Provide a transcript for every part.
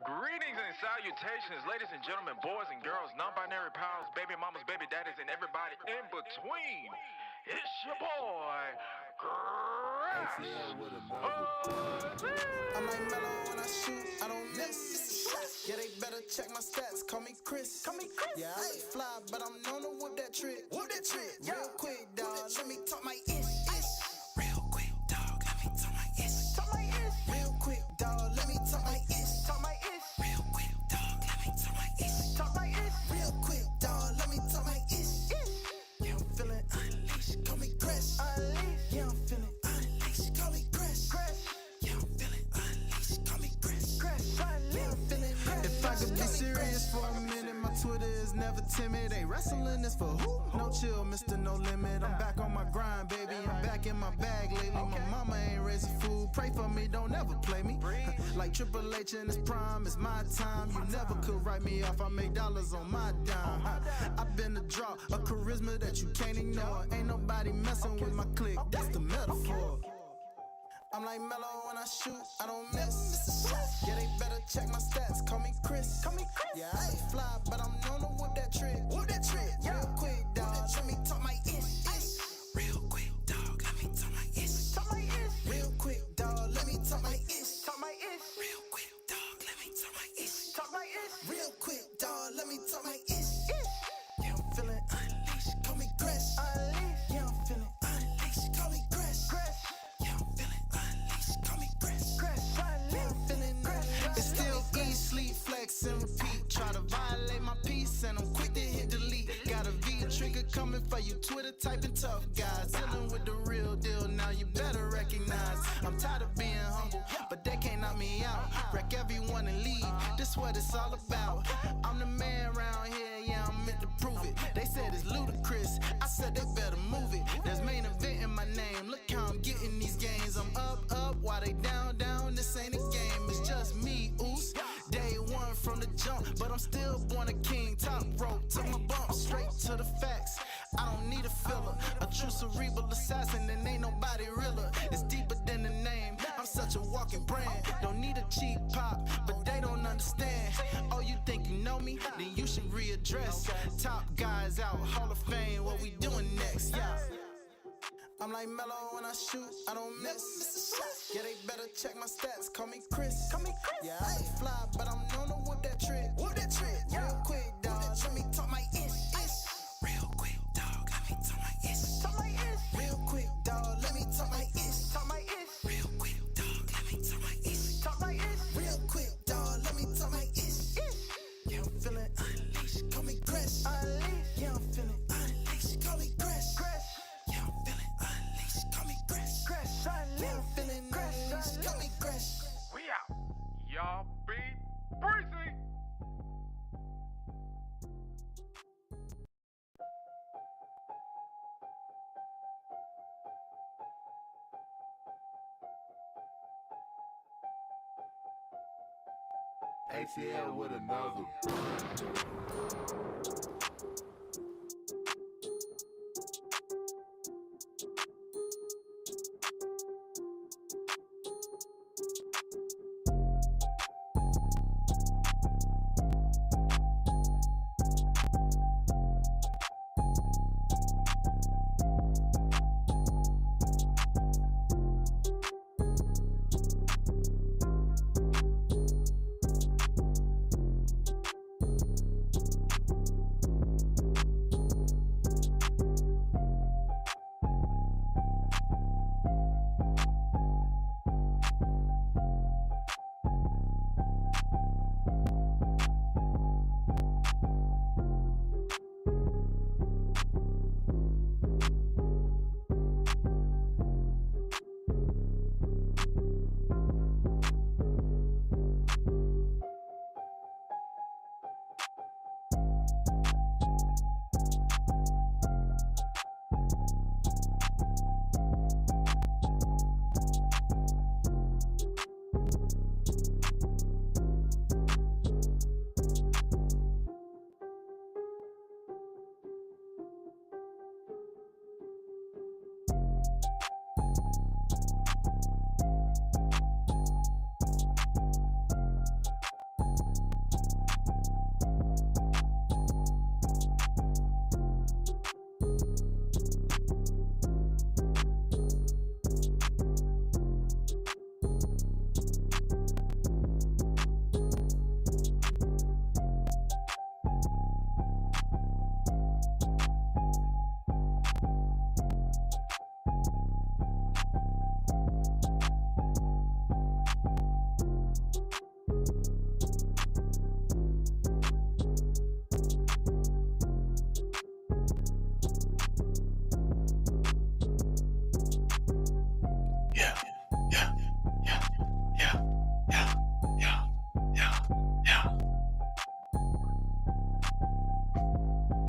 Greetings and salutations, ladies and gentlemen, boys and girls, non-binary pals, baby mamas, baby daddies, and everybody in between. It's your boy, Gresh. I'm like mellow when I shoot, I don't miss. Yeah, they better check my stats, call me Chris. Yeah, I ain't fly, but I'm known to whip that trick. Real quick, dog, let me talk my ish. Real quick, dog, let me talk my ish. Real quick, dog, let me talk my ish. Real quick, dog, let me talk my ish. Real quick, dog, let me talk my ish. Yeah, I'm feeling unleashed, call me Gresh. Yeah, I'm feeling unleashed, call me Gresh. Yeah, I'm feeling unleashed, call me Gresh. Yeah, I'm feeling unleashed. If I could be serious for a minute, my Twitter is never timid. They wrestling is for who? No chill, Mr. No Limit. I'm back on my grind, baby. I'm back in my bag lately. My mama ain't raising food. Pray for me, don't ever play me. Like Triple H in his prime, it's my time. You never could write me off. I make dollars on my dime. I've been a draw, a charisma that you can't ignore. Ain't nobody messing with my clique. That's the metaphor. I'm like mellow when I shoot, I don't miss. Yeah, they better check my stats, call me Chris. Yeah, I ain't fly, but I'm known to whip that trick. Real quick, dog, let me talk my ish. Real quick, dog, let me talk my ish. Real quick, dog, let me talk my ish. Real quick, dog, let me talk my ish. Real quick, dog, let me talk my ish. Yeah, I'm feeling unleashed, call me Gresh. Yeah, I'm feeling unleashed, call me Gresh. Yeah, I'm feeling unleashed, call me Gresh. Yeah, I'm feeling unleashed. It's still eat, sleep, flex, and repeat. Try to violate my peace, and I'm quick to hit delete. Got a V trigger coming for you, Twitter typing tough guys. Dealing with the real deal, now you better recognize. I'm tired of being humble, but they can't knock me out. Wreck everyone and leave, this what it's all about. I'm the man around here, yeah, I'm meant to prove it. They said it's ludicrous, I said they better move it. There's main event in my name, look how I'm getting these gains. I'm up, while they down, this ain't a game. It's just me, oos. Day one from the jump, but I'm still born a king. Top rope, took my bump straight to the facts. I don't need a filler, a true cerebral assassin, and ain't nobody realer. It's deeper than the name, I'm such a walking brand. Don't need a cheap pop, but they don't understand. Oh, you think you know me? Then you should readdress. Top guys out, Hall of Fame, what we doing next? Yeah. I'm like mellow when I shoot, I don't miss. Yeah, they better check my stats, call me Chris. Yeah, I ain't fly, but I'm known to whip that trick. Real quick, dog, let me talk my ish. Real quick, dog, let me talk my ish. Real quick, dog, let me talk my ish. Real quick, dog, let me talk my ish. Real quick, dog, let me talk my ish. Yeah, I'm feeling unleashed, call me Gresh. Yeah, I'm feeling unleashed, call me Gresh. Yeah, I'm feeling unleashed, call me Gresh. Yeah, I'm feeling unleashed, call me Gresh. We out. Y'all be breezy. ATL with another.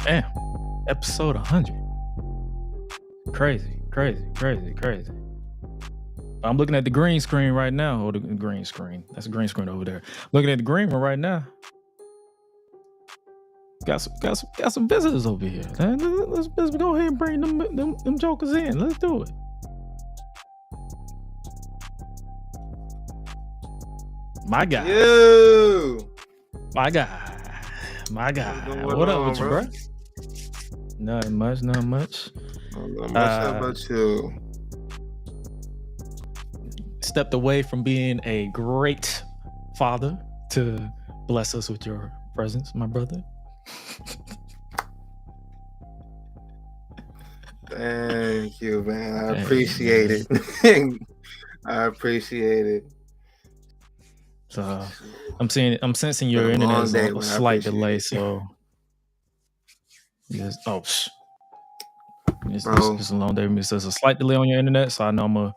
Damn. Episode 100. Crazy. I'm looking at the green screen right now. Or the green screen. That's a green screen over there. Looking at the green one right now. Got some visitors over here. Let's go ahead and bring them jokers in. Let's do it. My guy. You. My guy. What up with you, bro? Not much. How about you? Stepped away from being a great father to bless us with your presence, my brother. Thank you, man. I appreciate it. I appreciate it. So I'm sensing your internet is a slight delay. So yes, it's a long day. There's a slight delay on your internet, so I know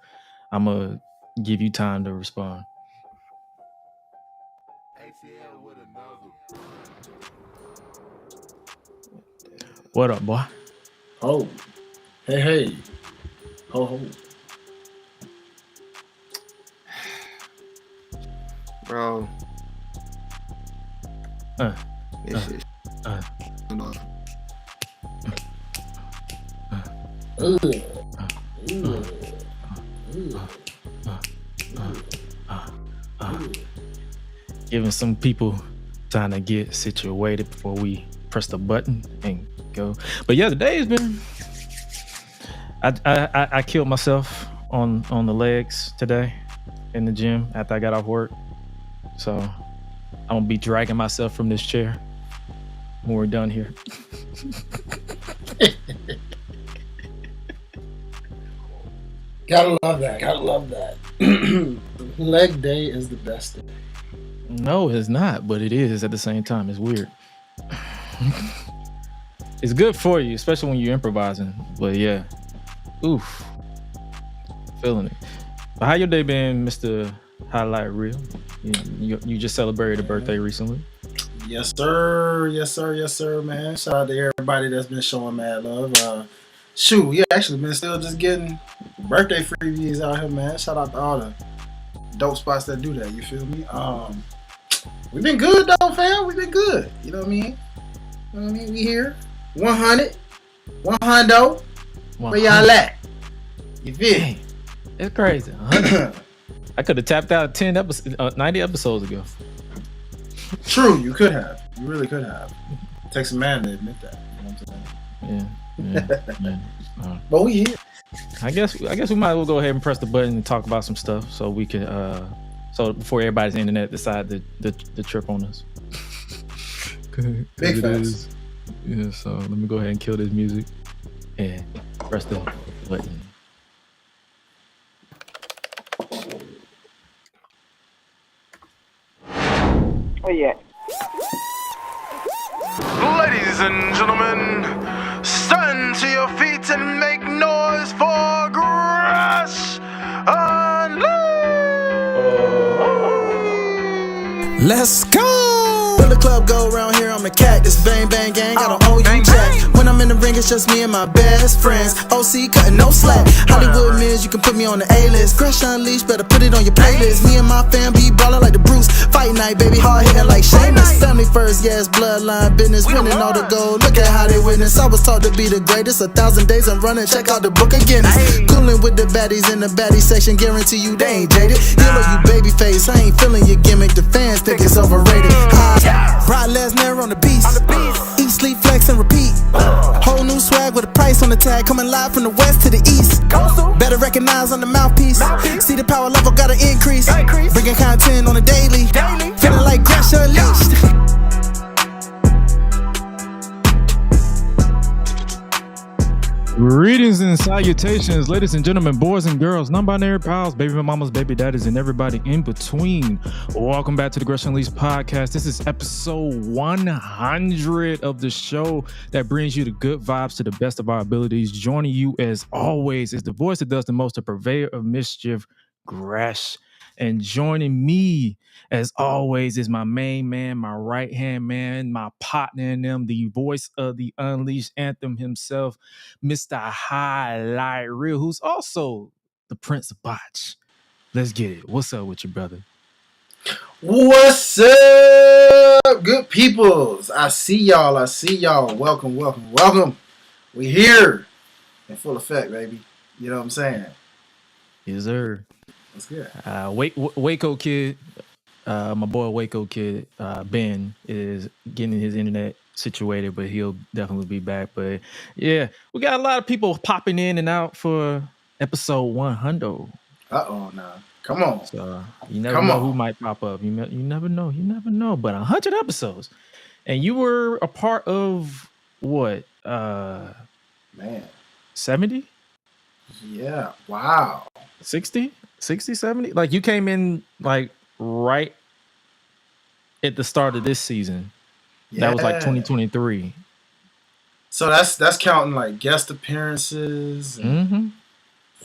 I'm gonna give you time to respond. What up, boy? Oh, hey, ho. Bro. Giving some people time to get situated before we press the button and go. But yeah, the day has been. I killed myself on the legs today in the gym after I got off work. So I'm gonna be dragging myself from this chair when we're done here. Gotta love that. Leg day is the best day. No, it's not, but it is at the same time. It's weird. It's good for you, especially when you're improvising. But yeah, oof, feeling it. But how your day been, Mr. Hi-Lite Real? You just celebrated a birthday recently. Yes, sir, man. Shout out to everybody that's been showing mad love. Actually been still just getting birthday freebies out here, man. Shout out to all the dope spots that do that. You feel me? We've been good though, fam. We've been good. You know what I mean? We here. 100. Where y'all at? You feel me? It's crazy. 100. I could have tapped out 90 episodes ago. True, you could have. You really could have. It takes a man to admit that. You know what I'm saying? Yeah. But we here. I guess we might as well go ahead and press the button and talk about some stuff so we can so before everybody's internet decide to trip on us. Big facts. Yeah, so let me go ahead and kill this music and press the button. Oh yeah. Ladies and gentlemen, stand to your feet and make noise for Gresh Unleashed. Let's go! When the club go around here, I'm a cactus. Bang, bang, gang, I don't owe you jack. When I'm in the ring, it's just me and my best friends. OC cutting no slack. Hollywood Miz, you can put me on the A-list. Gresh Unleashed, better put it on your playlist. Me and my fam be ballin' like the Bruce. Fight night, baby, hard hitting like Sheamus. Family first, yes, bloodline business. Winning all the gold, look at how they witness. I was taught to be the greatest. 1,000 days I'm running, check out the book of Guinness. Coolin' with the baddies in the baddie section. Guarantee you they ain't jaded. Yellow, you baby face, I ain't feeling your gimmick. The fans think it's overrated. Brock Lesnar on the beast. Eat, sleep, flex, and repeat. Whole new swag with a price on the tag. Coming live from the west to the east. Better recognize on the mouthpiece. See the power level gotta increase. Bringing content on a daily. Feeling like Gresh Unleashed. Greetings and salutations, ladies and gentlemen, boys and girls, non-binary pals, baby mamas, baby daddies, and everybody in between. Welcome back to the Gresh Unleashed podcast. This is episode 100 of the show that brings you the good vibes to the best of our abilities. Joining you as always is the voice that does the most, the purveyor of mischief, Gresh. And joining me, as always, is my main man, my right-hand man, my partner in them, the voice of the Unleashed anthem himself, Mr. Hi-Lite Real, who's also the Prince of Botch. Let's get it. What's up with you, brother? What's up, good peoples? I see y'all. Welcome. We here in full effect, baby. You know what I'm saying? Yes, sir. That's good. Waco kid, my boy Waco kid, Ben, is getting his internet situated, but he'll definitely be back. But yeah, we got a lot of people popping in and out for episode 100. Nah. Come on. So you never know who might pop up. You never know. But 100 episodes, and you were a part of what? Man. 70? Yeah. Wow. 60, 70? Like you came in like right at the start of this season. Yeah. That was like 2023. So that's counting like guest appearances. And...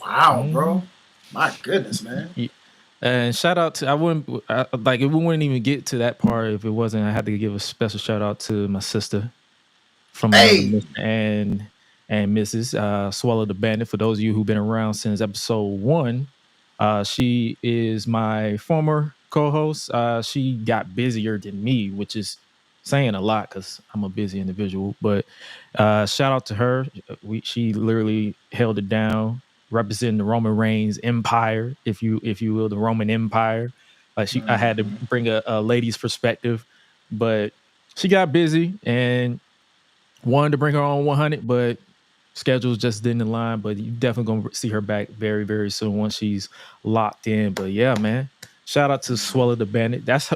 Wow, bro. My goodness, man. Yeah. And shout out to, we wouldn't even get to that part if it wasn't. I had to give a special shout out to my sister from and Mrs. Swallow the Bandit. For those of you who've been around since episode 1, she is my former co-host. She got busier than me, which is saying a lot because I'm a busy individual. But shout out to her. She literally held it down, representing the Roman Reigns Empire, if you will, the Roman Empire. Like I had to bring a lady's perspective, but she got busy and wanted to bring her on 100, but schedules just didn't align. But you definitely gonna see her back very, very soon once she's locked in. But yeah, man, shout out to Swallow the Bandit. That's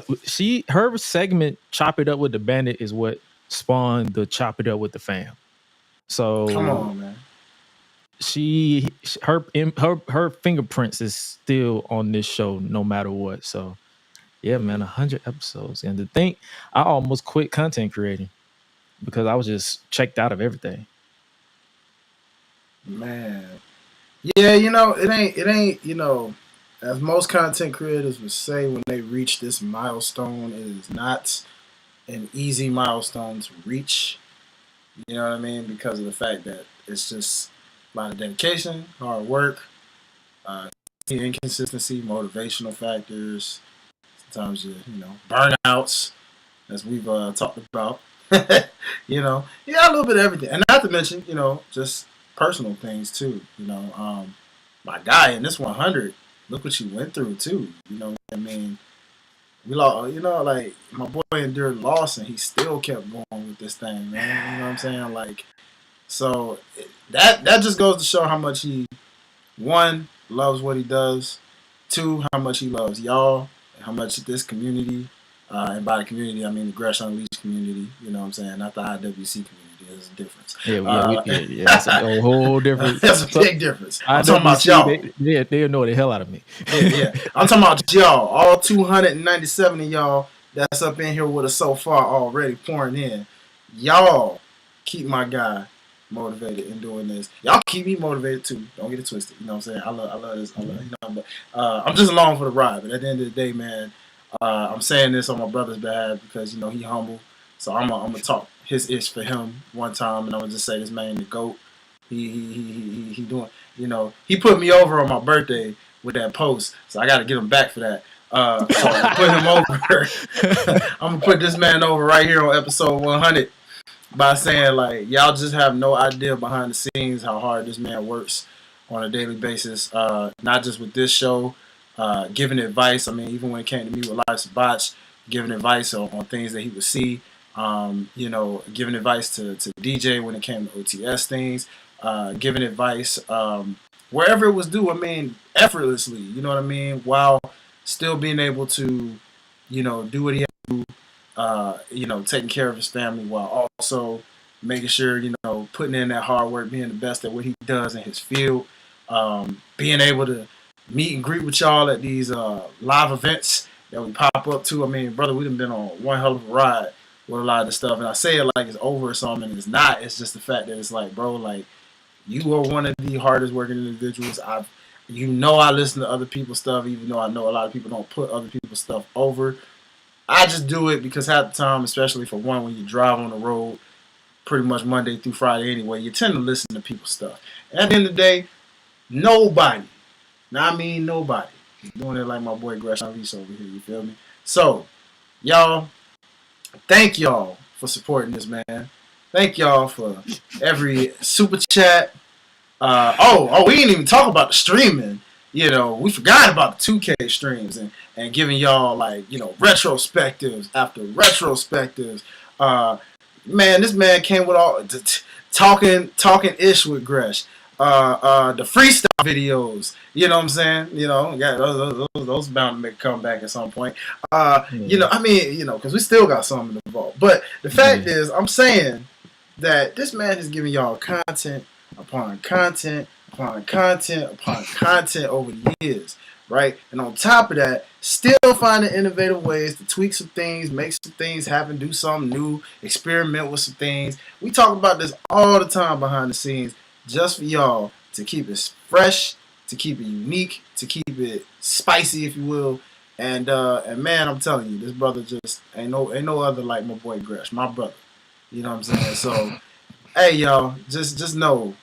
her segment. Chop It Up with the Bandit is what spawned the Chop It Up with the Fam. So come on, man. Her fingerprints is still on this show no matter what. So yeah, man, 100 episodes. And to think I almost quit content creating because I was just checked out of everything. Man. Yeah, it ain't, as most content creators would say when they reach this milestone, it is not an easy milestone to reach. You know what I mean? Because of the fact that it's just a lot of dedication, hard work, inconsistency, motivational factors, sometimes burnouts, as we've talked about. A little bit of everything, and not to mention, just personal things too. My guy in this 100, look what you went through too. You know what I mean? We lost, like my boy endured loss, and he still kept going with this thing, man. You know what I'm saying? Like, so that just goes to show how much he, one, loves what he does, two, how much he loves y'all, and how much this community, and by the community I mean the Gresh Unleashed community. You know what I'm saying? Not the IWC community. There's a difference. Yeah, that's a whole difference. That's a big difference. I'm talking about y'all. They annoy the hell out of me. Yeah. I'm talking about y'all. All 297 of y'all that's up in here with us so far already pouring in. Y'all keep my guy motivated in doing this. Y'all keep me motivated too. Don't get it twisted. You know what I'm saying? I love this. But I'm just along for the ride. But at the end of the day, man, I'm saying this on my brother's behalf because he humble. So I'm gonna talk his ish for him one time, and I'm gonna just say this man the GOAT. He doing. He put me over on my birthday with that post, so I got to get him back for that. So I put him over. I'm gonna put this man over right here on episode 100 by saying, like, y'all just have no idea behind the scenes how hard this man works on a daily basis. Not just with this show, giving advice. I mean, even when it came to me with Life's a Botch, giving advice on things that he would see. Giving advice to DJ when it came to OTS things. Giving advice wherever it was due. I mean, effortlessly. You know what I mean? While still being able to, do what he had to do. Taking care of his family while also making sure, putting in that hard work, being the best at what he does in his field. Being able to meet and greet with y'all at these live events that we pop up to. I mean, brother, we done been on one hell of a ride with a lot of this stuff. And I say it like it's over or something, and it's not. It's just the fact that it's like, bro, like, you are one of the hardest working individuals I listen to other people's stuff, even though I know a lot of people don't put other people's stuff over. I just do it because half the time, especially for one, when you drive on the road, pretty much Monday through Friday anyway, you tend to listen to people's stuff. And at the end of the day, nobody, now I mean nobody, is doing it like my boy Gresh Unleashed over here, you feel me? So, y'all, thank y'all for supporting this, man. Thank y'all for every super chat. We didn't even talk about the streaming. We forgot about the 2K streams and giving y'all retrospectives after retrospectives. Man, this man came with all talking ish with Gresh. The freestyle videos. You know what I'm saying? Those bound to make a comeback at some point. Because we still got something involved. But the fact is, I'm saying that this man is giving y'all content upon content upon content upon content over the years, right? And on top of that, still finding innovative ways to tweak some things, make some things happen, do something new, experiment with some things. We talk about this all the time behind the scenes, just for y'all to keep it fresh, to keep it unique, to keep it spicy, if you will. And man, I'm telling you, this brother just ain't no other like my boy Gresh, my brother. You know what I'm saying? So, hey, y'all, just know,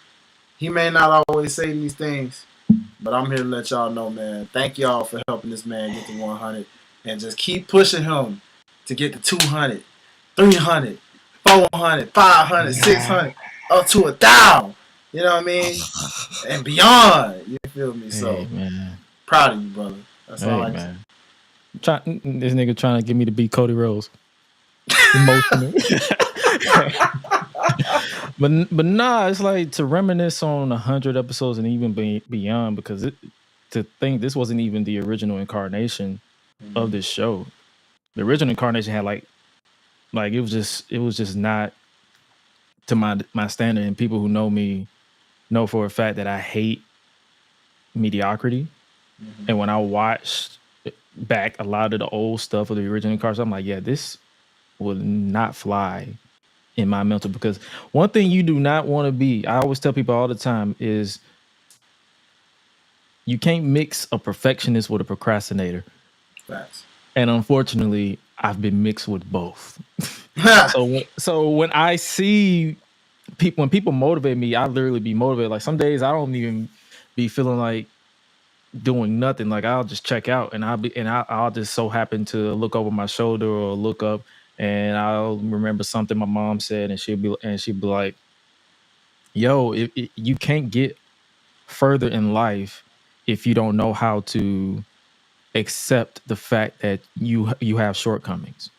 he may not always say these things, but I'm here to let y'all know, man. Thank y'all for helping this man get to 100. And just keep pushing him to get to 200, 300, 400, 500, 600, up to 1,000. You know what I mean? And beyond. You feel me? So, man. Proud of you, brother. That's all I man. This nigga trying to get me to beat Cody Rhodes. Emotional. but nah, it's like to reminisce on 100 episodes and even beyond, because to think this wasn't even the original incarnation of this show. The original incarnation had like it was just not to my standard, and people who know me know for a fact that I hate mediocrity. And when I watched back a lot of the old stuff of the original incarnation, I'm like, yeah, this will not fly in my mental, because one thing you do not want to be, I always tell people all the time, is you can't mix a perfectionist with a procrastinator. Facts. And unfortunately, I've been mixed with both. So when I see when people motivate me, I literally be motivated. Like some days I don't even be feeling like doing nothing. Like I'll just check out, and I'll just so happen to look over my shoulder or look up, and I'll remember something my mom said, and she'll be like, yo, you can't get further in life if you don't know how to accept the fact that you have shortcomings.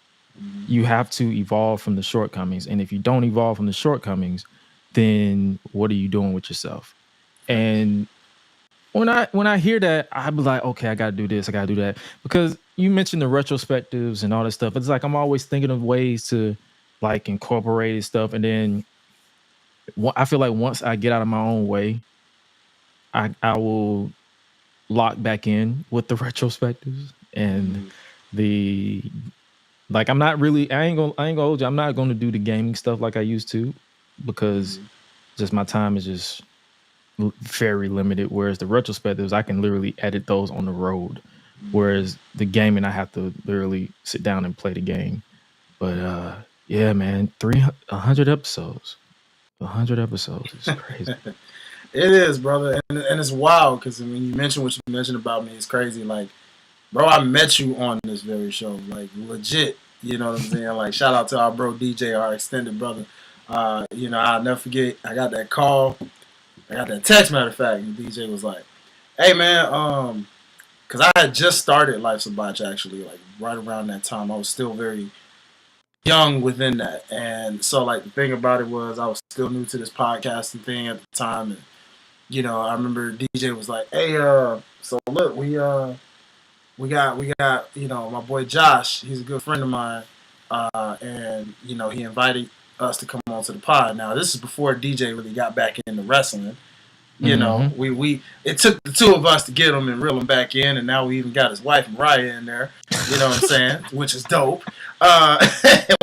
You have to evolve from the shortcomings. And if you don't evolve from the shortcomings, then what are you doing with yourself? And when I hear that, I be like, okay, I got to do this, I got to do that. Because you mentioned the retrospectives and all this stuff. It's like I'm always thinking of ways to like incorporate stuff. And then I feel like once I get out of my own way, I will lock back in with the retrospectives and the like. I'm not really. I ain't gonna hold you. I'm not gonna do the gaming stuff like I used to, because just my time is just very limited. Whereas the retrospectives, I can literally edit those on the road. Whereas the gaming, I have to literally sit down and play the game. But yeah, man, 100 episodes. 100 episodes is crazy. It is, brother, and it's wild because when you mention what you mentioned about me, it's crazy. Like, bro, I met you on this very show, like legit. You know what I'm saying? Like, shout out to our bro DJ, our extended brother. I'll never forget. I got that call. I got that text. Matter of fact, and DJ was like, "Hey, man, because I had just started Life's a Botch actually, like right around that time. I was still very young within that, and so like the thing about it was I was still new to this podcasting thing at the time, and I remember DJ was like, "Hey, so look, we got, my boy Josh. He's a good friend of mine, and he invited us to come on to the pod. Now, this is before DJ really got back into wrestling. It took the two of us to get him and reel him back in, and now we even got his wife Mariah in there. You know what I'm saying? Which is dope.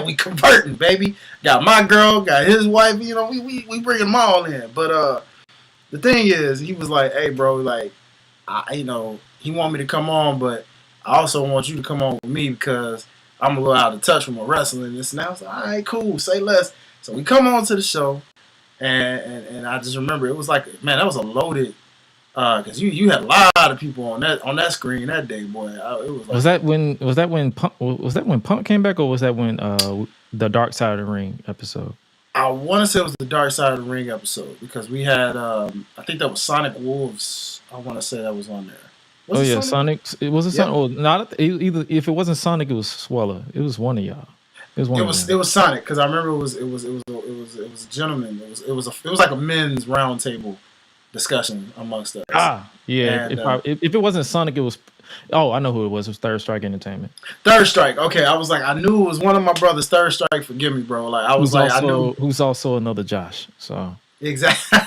We converting, baby. Got my girl, got his wife. We bring them all in, but." The thing is, he was like, "Hey, bro, like, he wanted me to come on, but I also want you to come on with me because I'm a little out of touch with my wrestling and this and that. I was like, all right, cool, say less. So we come on to the show, and I just remember it was like, man, that was a loaded, because you had a lot of people on that screen that day, boy. It was like, was that when Punk came back, or was that when the Dark Side of the Ring episode? I want to say it was the Dark Side of the Ring episode because we had, I think that was Sonic Wolves. I want to say that was on there. Was it Sonic? It was a Sonic. Oh, not either. If it wasn't Sonic, it was Swella. It was one of y'all. It was Sonic because I remember it was a gentleman. It was like a men's roundtable discussion amongst us. Yeah. And, if it wasn't Sonic, it was. Oh, I know who it was. It was Third Strike Entertainment. Third Strike. Okay, I was like, I knew it was one of my brothers. Third Strike. Forgive me, bro. Like I was I knew who's also another Josh. So exactly.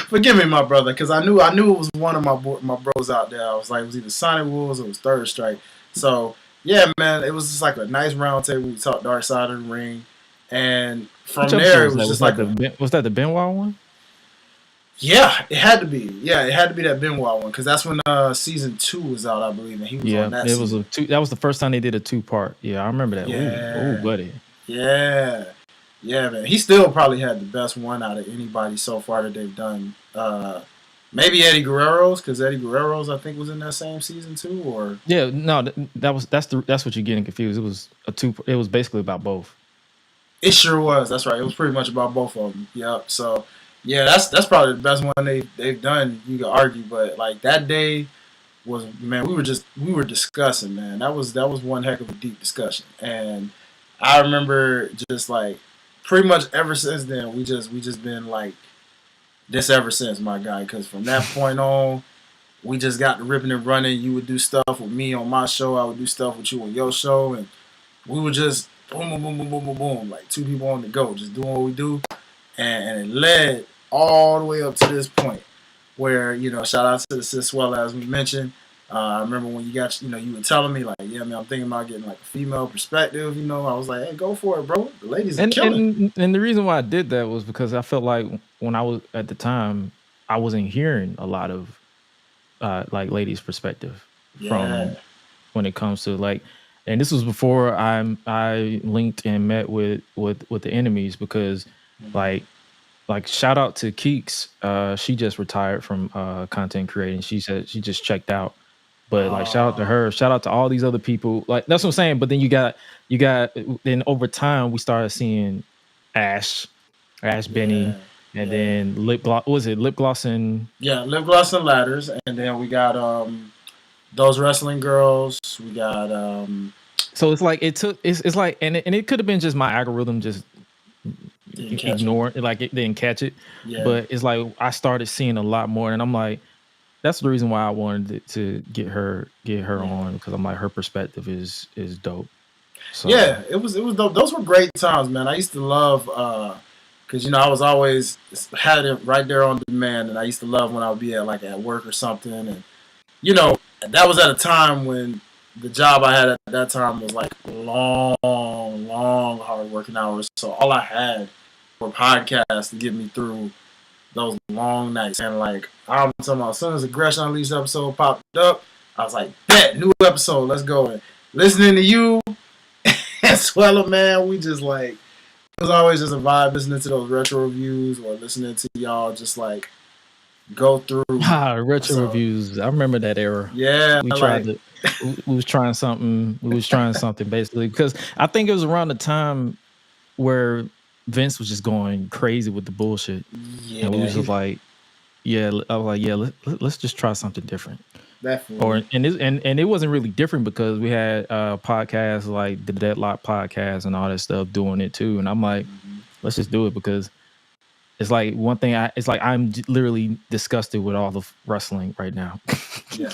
Forgive me, my brother, because I knew it was one of my bros out there. I was like, it was either Sonic Wolves or it was Third Strike. So yeah, man, it was just like a nice round table. We talked Dark Side of the Ring, and from there it was just like was that the Benoit one? Yeah, it had to be. Yeah, it had to be that Benoit one because that's when season 2 was out, I believe, and he was on that. Yeah, that was the first time they did a 2-part. Yeah, I remember that. Yeah. Ooh, buddy. Yeah, man. He still probably had the best one out of anybody so far that they've done. Maybe Eddie Guerrero's because Eddie Guerrero's I think was in that same season too. Or yeah, no, that's what you're getting confused. It was It was basically about both. It sure was. That's right. It was pretty much about both of them. Yep. So. Yeah, that's probably the best one they've done. You could argue, but like that day was, man, we were discussing, man. That was one heck of a deep discussion, and I remember just like pretty much ever since then we just been like this ever since, my guy. Because from that point on, we just got the ripping and running. You would do stuff with me on my show. I would do stuff with you on your show, and we would just boom, boom, boom, boom, boom, boom, boom, like two people on the go, just doing what we do, and it led all the way up to this point where, shout out to the Sis Swella, as we mentioned. I remember when you got, you were telling me like, yeah, man, I'm thinking about getting like a female perspective, I was like, hey, go for it, bro. The ladies are killing. And the reason why I did that was because I felt like when I was at the time, I wasn't hearing a lot of like ladies' perspective from when it comes to like, and this was before I linked and met with the enemies because like shout out to Keeks. She just retired from content creating. She said she just checked out. But like shout out to her. Shout out to all these other people. Like that's what I'm saying. But then you got then over time we started seeing Ash Benny, and then lip gloss. Was it lip gloss and lip gloss and ladders, and then we got those wrestling girls. We got so it's like it's like and it could have been just my algorithm just ignore it, like it didn't catch it. But it's like I started seeing a lot more, and I'm like, that's the reason why I wanted to get her on, because I'm like, her perspective is dope. So yeah, it was dope. Those were great times, man. I used to love because I was always had it right there on demand, and I used to love when I would be at work or something, and that was at a time when the job I had at that time was like long hard working hours. So all I had were podcasts to get me through those long nights. And like I'm talking about, as soon as the Gresh Unleashed episode popped up, I was like, bet, new episode, let's go. And listening to you and Swella, man, we just like, it was always just a vibe listening to those retro reviews or listening to y'all just like go through retro reviews. I remember that era. Yeah, we was trying something. We was trying something basically, because I think it was around the time where Vince was just going crazy with the bullshit. Yeah, and we was just like, I was like, let's just try something different. Definitely. And it wasn't really different because we had podcasts like the Deadlock podcast and all that stuff doing it too. And I'm like, let's just do it, because it's like one thing. It's like I'm literally disgusted with all the wrestling right now. Yeah.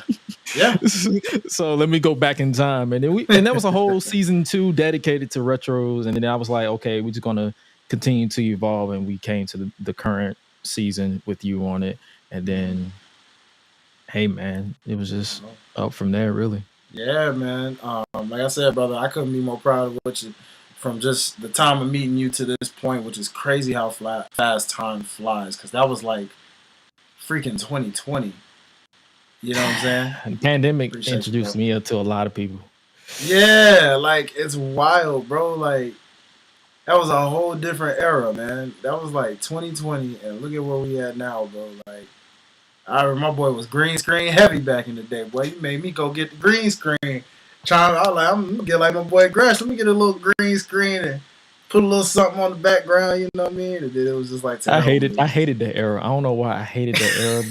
So let me go back in time, and that was a whole season 2 dedicated to retros. And then I was like, okay, we're just gonna continue to evolve, and we came to the current season with you on it, and then, hey man, it was just up from there, really. Yeah, man. Like I said, brother, I couldn't be more proud of what you. From just the time of meeting you to this point, which is crazy how fast time flies, because that was like freaking 2020. You know what I'm saying? The pandemic Appreciate you, introduced bro. me to a lot of people. Yeah, like it's wild, bro. Like that was a whole different era, man. That was like 2020, and look at where we at now, bro. Like I remember my boy was green screen heavy back in the day. Boy, you made me go get the green screen. I was like, I'm gonna get like my boy Gresh. Let me get a little green screen and put a little something on the background. You know what I mean? And then it was just like, I hated that era. I don't know why I hated that era.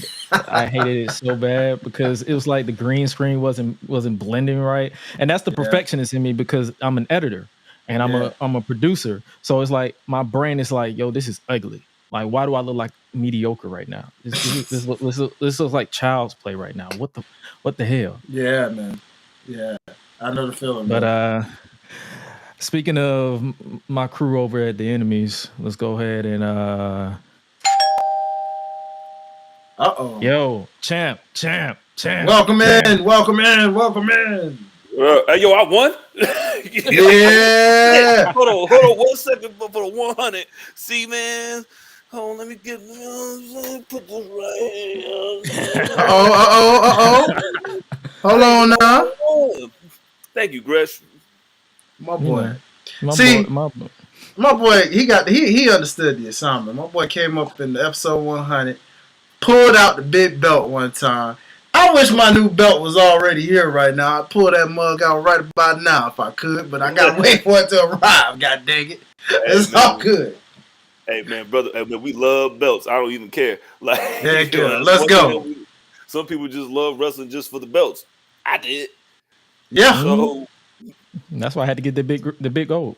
I hated it so bad because it was like the green screen wasn't blending right, and that's the perfectionist in me because I'm an editor and I'm a producer. So it's like my brain is like, yo, this is ugly. Like, why do I look like mediocre right now? This looks like child's play right now. What the hell? Yeah, man. Yeah, I know the feeling. But speaking of my crew over at the Enemies, let's go ahead and yo, champ. Welcome in. Hey, yo, I won. Yeah. Hold on 1 second for the 100. See, man. Hold on, let me get put this right here. Hold on now. Thank you, Gresh. My boy. My boy, he understood the assignment. My boy came up in the episode 100, pulled out the big belt one time. I wish my new belt was already here right now. I'd pull that mug out right about now if I could, but I gotta wait for it to arrive. God dang it. It's all good. Hey man, brother, hey, man, we love belts. I don't even care. Like, let's go. Some people just love wrestling just for the belts. I did. Yeah. So that's why I had to get the big gold.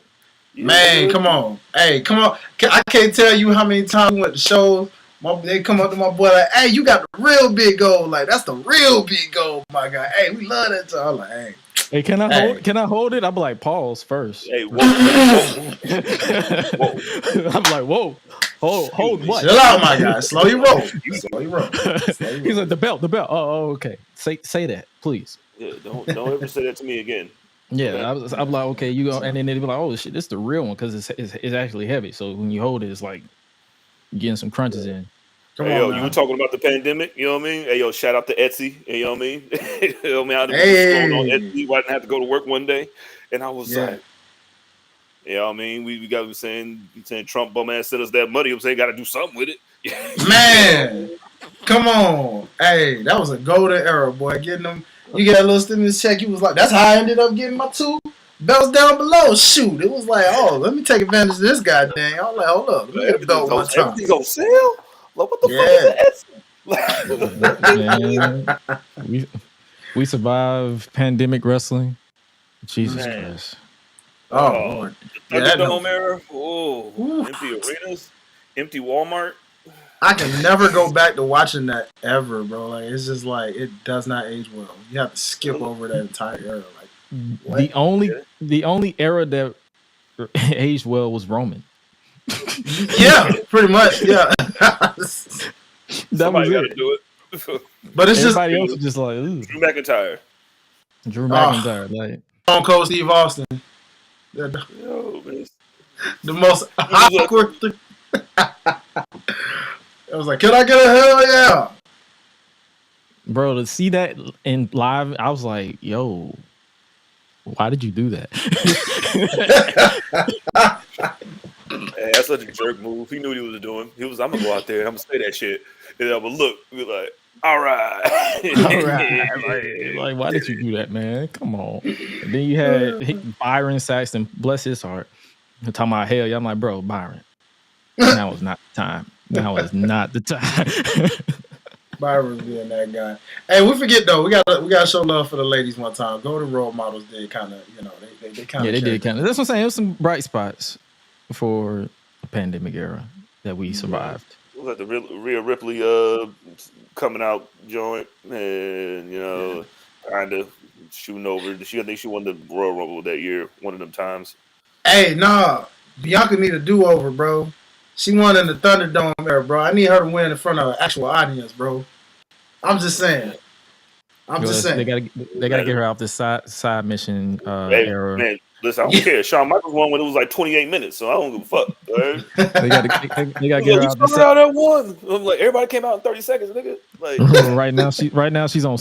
Man, come on. Hey, come on. I can't tell you how many times we went to shows. They come up to my boy like, hey, you got the real big gold. Like, that's the real big gold, my guy. Hey, we love that. I'm like, hey. Hey, can I hold it? I'm like, pause first. Hey, whoa. I'm like, whoa. Hold what? Chill out, my guy. Slow your roll. He's like, the belt. Oh, okay. Say that, please. Yeah, don't ever say that to me again. Yeah, okay. I'm like, okay, you go, and then they'd be like, oh shit, this is the real one because it's actually heavy. So when you hold it, it's like getting some crunches in. Hey, yo, you were talking about the pandemic, you know what I mean? Hey, yo, shout out to Etsy, you know what I mean? You know what I mean? I didn't on Etsy, I didn't have to go to work one day, and I was like, you know what I mean? We got to saying Trump bum ass sent us that money. I'm saying got to do something with it. Man, come on. Hey, that was a golden era, boy. Getting them, you get a little stimulus check. You was like, that's how I ended up getting my 2 belts down below. Shoot, it was like, oh, let me take advantage of this guy. Dang, I was like, hold up, let me get a belt one time. Everything's on sale. Like, what the fuck is that? We survived pandemic wrestling. Jesus Christ. Oh, Lord. Thunderdome era. Oh, empty arenas, empty Walmart. I can never go back to watching that ever, bro. Like, it's just like it does not age well. You have to skip over that entire era. Like, what? The only era that aged well was Roman. Yeah, pretty much. Yeah. Somebody got to do it. But it's everybody else is just like Drew McIntyre. Like Stone Cold Steve Austin. The most awkward thing. I was like, can I get a hell yeah? Bro, to see that in live, I was like, yo, why did you do that? Hey, that's such a jerk move. He knew what he was doing. He was, I'm gonna go out there and I'm gonna say that shit. And I would look, be like, all right. Like, why did you do that, man? Come on. And then you had Byron Saxton, bless his heart, talking about hell yeah. I'm like, bro, Byron, now is not the time. Now is not the time. Byron's being that guy. Hey, we forget though. We gotta show love for the ladies one time. Go to role models. They kind of, they kind of. Yeah, they did kind of. That's what I'm saying. There's some bright spots for the pandemic era that we survived. It was like the Rhea Ripley coming out joint, and kind of shooting over. I think she won the Royal Rumble that year, one of them times. Hey, nah, Bianca need a do-over, bro. She won in the Thunderdome era, bro. I need her to win in front of an actual audience, bro. I'm just saying. They gotta get her off this side mission era. Man, Listen, I don't care. Shawn Michaels won when it was like 28 minutes, so I don't give a fuck. Right? They got to get her out. That one. I'm like, everybody came out in 30 seconds, nigga. Like right now, she's on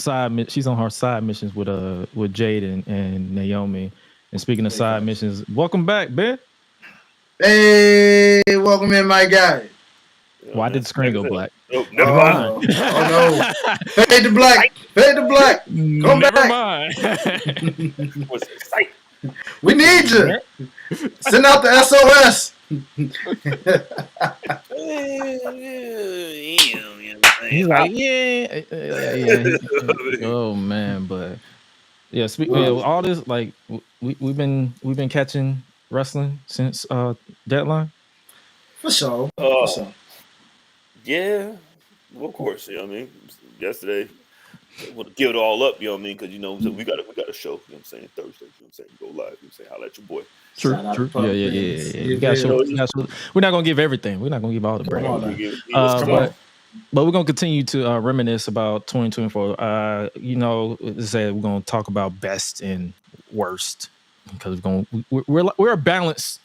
she's on her side missions with Jade and Naomi. And speaking of side missions, welcome back, Ben. Hey, welcome in, my guy. Why did the screen go black? Oh, never mind. Oh no! Fade to black. Fade to black. Come never back. Mind. What's sight? We need you. Send out the SOS. He's like, yeah. Oh man, but yeah. All this, like, we've been catching wrestling since Deadline. For sure. Yeah. Well, of course. You know what I mean? Yesterday, we'll give it all up. You know what I mean? Because so we got a show. You know what I'm saying? Thursday. You know what I'm saying? Go live. You know what I'm saying? Holla at your boy. True. Yeah. We got show. We're not gonna give everything. We're not gonna give all the brand. But we're gonna continue to reminisce about 2024. We're gonna talk about best and worst because we're a balanced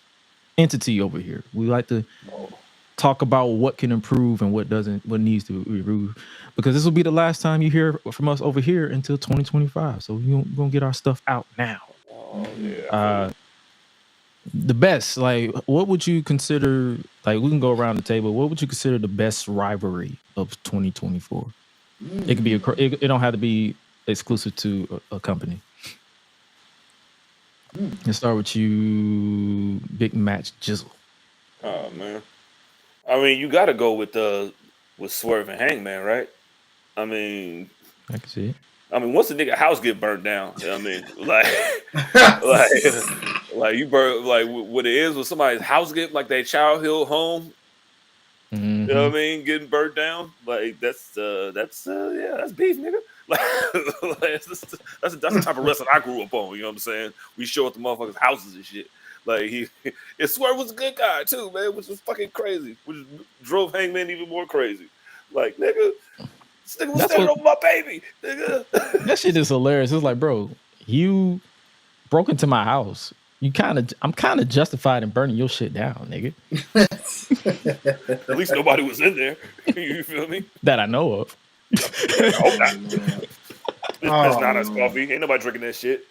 entity over here. We like to talk about what can improve and what needs to improve, because this will be the last time you hear from us over here until 2025. So we're gonna get our stuff out now. The best, like, what would you consider? Like, we can go around the table. What would you consider the best rivalry of 2024? It could be it don't have to be exclusive to a company. Let's start with you, Big Match Jizzle. Oh man, I mean, you got to go with Swerve and Hangman, right? I mean, I can see it. I mean, once a nigga house get burnt down, you know what I mean, like you burn, like what it is when somebody's house get like their childhood home. Mm-hmm. You know what I mean? Getting burnt down, like that's beef, nigga. That's the type of wrestling I grew up on. You know what I'm saying? We show up the motherfuckers' houses and shit. Like Swerve was a good guy too, man, which was fucking crazy, which drove Hangman even more crazy. Like, nigga, this nigga was standing over my baby, nigga. That shit is hilarious. It's like, bro, you broke into my house. I'm kind of justified in burning your shit down, nigga. At least nobody was in there. You feel me? That I know of. I hope not. That's not us coffee. Ain't nobody drinking that shit.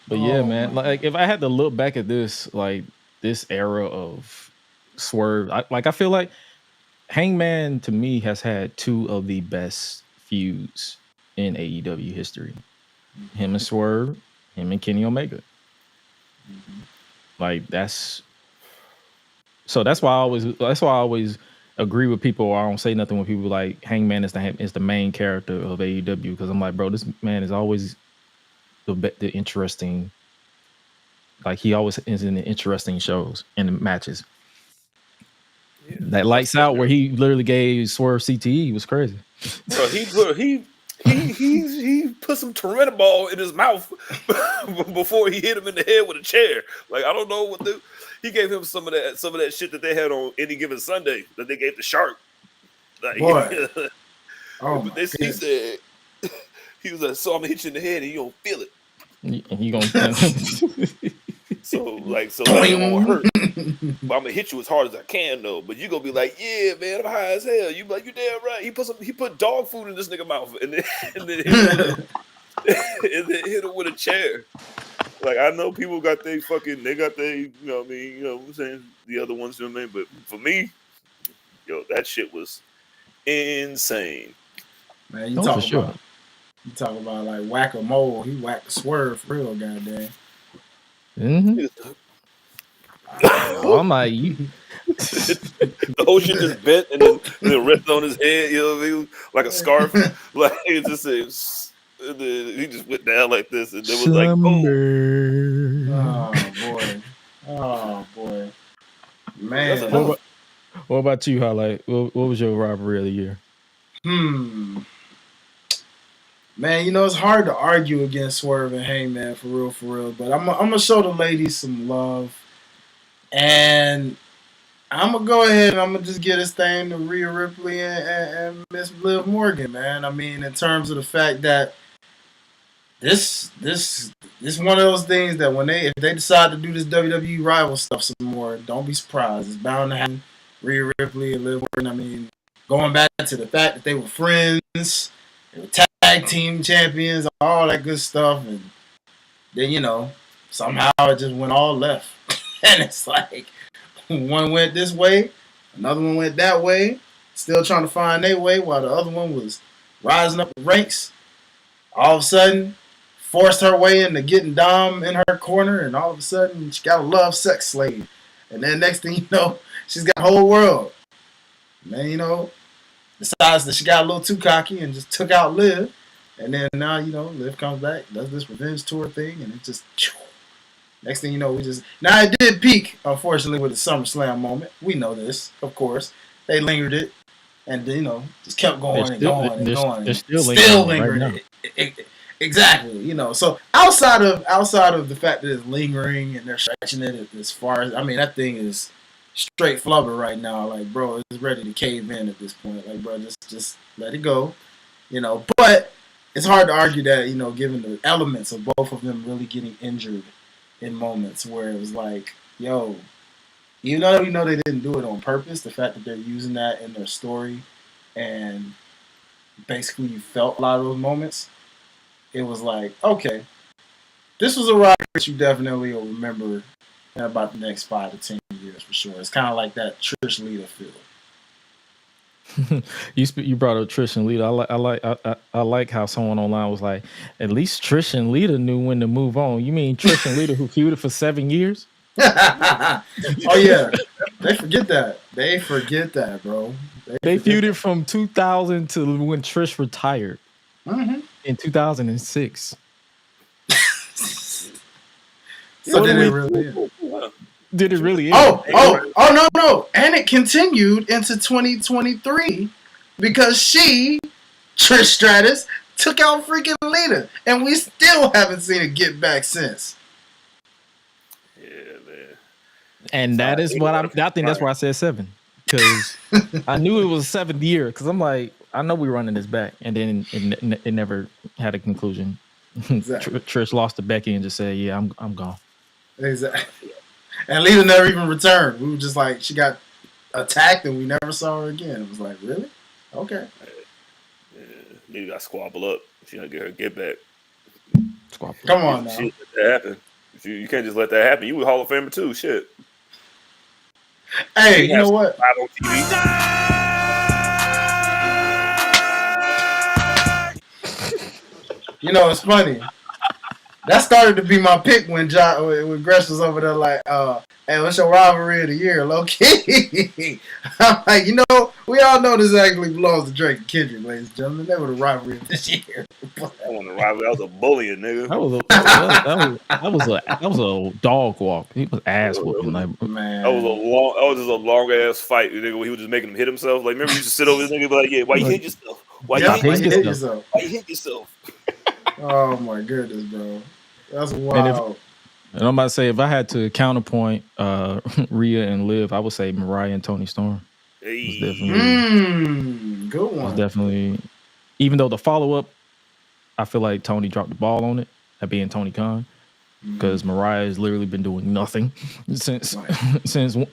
But yeah, man. Like, if I had to look back at this era of Swerve, I feel like Hangman to me has had two of the best feuds in AEW history. Him and Swerve, him and Kenny Omega. Like, that's why I always agree with people, or I don't say nothing when people like Hangman is the main character of AEW, because I'm like, bro, this man is always the interesting. Like, he always is in the interesting shows and the matches. Yeah, that Lights Out where he literally gave Swerve CTE was crazy. Bro, he put some Tyranobol in his mouth before he hit him in the head with a chair. Like, I don't know what he gave him some of that shit that they had on Any Given Sunday that they gave the Shark. Like, boy. He said, he was like, so I'm gonna hit you in the head and you don't feel it. And you gonna so it won't hurt. But I'm gonna hit you as hard as I can though. But you gonna be like, yeah, man, I'm high as hell. You be like, you damn right. He put dog food in this nigga mouth and then hit him with a chair. Like, I know people got they you know what I mean, you know what I'm saying, the other ones, you know what I mean? But for me, that shit was insane. Man, you talk about like whack-a-mole. He whacked Swerve for real, goddamn. Mm-hmm. I'm like, the whole shit just bent and then rested on his head, you know what I mean? Like a scarf. Like, it just says, and then he just went down like this, and it was like, oh boy, man. What about you, Hi-Lite? What was your rivalry of the year? Man, it's hard to argue against Swerve and Hangman for real. But I'm gonna show the ladies some love, and I'm gonna go ahead and I'm gonna just get this thing to Rhea Ripley and Miss Liv Morgan, man. I mean, in terms of the fact that this one of those things that if they decide to do this WWE rival stuff some more, don't be surprised. It's bound to happen. Rhea Ripley and Liv Morgan. I mean, going back to the fact that they were friends, they were tag team champions, all that good stuff, and then somehow it just went all left, and it's like one went this way, another one went that way, still trying to find their way, while the other one was rising up the ranks. All of a sudden, forced her way into getting Dom in her corner, and all of a sudden, she got a love sex slave. And then next thing you know, she's got the whole world. And then, decides that she got a little too cocky and just took out Liv. And then now, Liv comes back, does this revenge tour thing, and it just... Next thing you know, Now, it did peak, unfortunately, with the SummerSlam moment. We know this, of course. They lingered it. And, just kept going and going and going. They're still lingering right now. Exactly, So outside of the fact that it's lingering and they're stretching it as far as, I mean, that thing is straight flubber right now. Like, bro, it's ready to cave in at this point. Like, bro, just let it go. But it's hard to argue that, given the elements of both of them really getting injured in moments where it was like, yo, even though we know they didn't do it on purpose, the fact that they're using that in their story and basically you felt a lot of those moments, it was like, okay, this was a ride that you definitely will remember in about the next 5 to 10 years for sure. It's kind of like that Trish Lita feel. You brought up Trish and Lita. I like how someone online was like, at least Trish and Lita knew when to move on. You mean Trish and Lita who feuded for 7 years? Oh yeah, they forget that, bro. They feuded from 2000 to when Trish retired in 2006. So did it really end? Did it really end? Oh no. And it continued into 2023 because Trish Stratus, took out freaking Lita. And we still haven't seen it get back since. Yeah, man. And that is what I think that's why I said 7. Because I knew it was 7th year. Because I'm like, I know we're running this back. And then it never had a conclusion. Exactly. Trish lost to Becky and just said, yeah, I'm gone. Exactly. And Lita never even returned. We were just like, she got attacked and we never saw her again. It was like, really? Okay. Yeah, Lita got squabble up. She gonna get her get back. Come on now. Let that happen. You can't just let that happen. You were Hall of Famer too. Shit. Hey, you know what? It's funny. That started to be my pick when Gresh was over there like, hey, what's your rivalry of the year, low key? I'm like, we all know this actually belongs to Drake and Kendrick, ladies and gentlemen. They were the rivalry of this year. That wasn't a rivalry. That was a bullying, nigga. That was a dog walk. He was ass whooping, like, man. That was just a long ass fight, nigga. Where he was just making him hit himself. Like, remember, you used to sit over this nigga and be like, yeah, why you hit yourself? Why you hit yourself? Why you hit yourself? Oh my goodness, bro. That's wild. And I'm about to say, if I had to counterpoint Rhea and Liv, I would say Mariah and Toni Storm. Hey. Good one. Was definitely, even though the follow-up, I feel like Tony dropped the ball on it, that being Tony Khan, because Mariah has literally been doing nothing since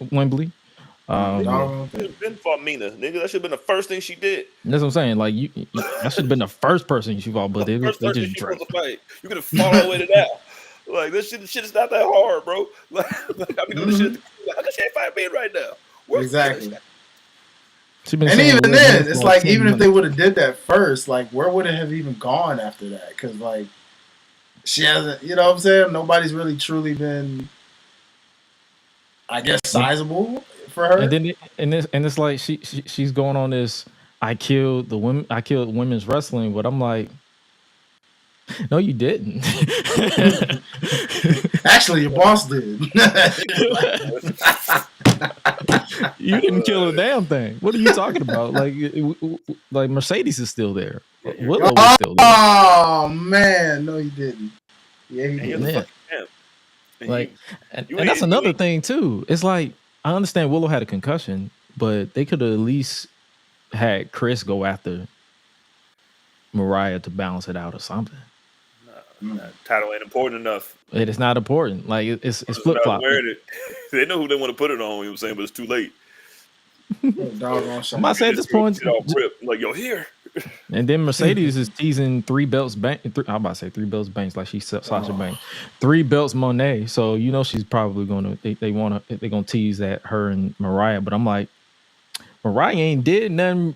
Wembley. It's been for Mina, nigga. That should have been the first thing she did. That's what I'm saying. Like, that should have been the first person she fought, but they just dropped the fight. You could have fought all the way to that. Like, this shit is not that hard, bro. Like I mean, doing shit. How can she ain't fight me right now? Exactly. And even then, it's like, even if they would have did that first, like, where would it have even gone after that? Because, like, she hasn't, you know what I'm saying? Nobody's really truly been, I guess, sizable for her. And then it's like she's going on this, I killed women's wrestling, but I'm like, no, you didn't. Actually, your boss did. You didn't kill a damn thing. What are you talking about? Like Mercedes is still there. Willow is still there. Oh man, no, he didn't. Yeah, he did. Yeah. And that's another thing too. It's like, I understand Willow had a concussion, but they could have at least had Chris go after Mariah to balance it out or something. Title ain't important enough. It is not important. Like it's flip flop. They know who they want to put it on. You know what I'm saying, but it's too late. I'm not saying at this point. Like, yo, here. And then Mercedes is teasing 3 belts bank. I'm about to say 3 belts Banks like she's Sasha Banks. 3 belts Monet. So you know she's probably gonna they're gonna tease that her and Mariah. But I'm like, Mariah ain't did nothing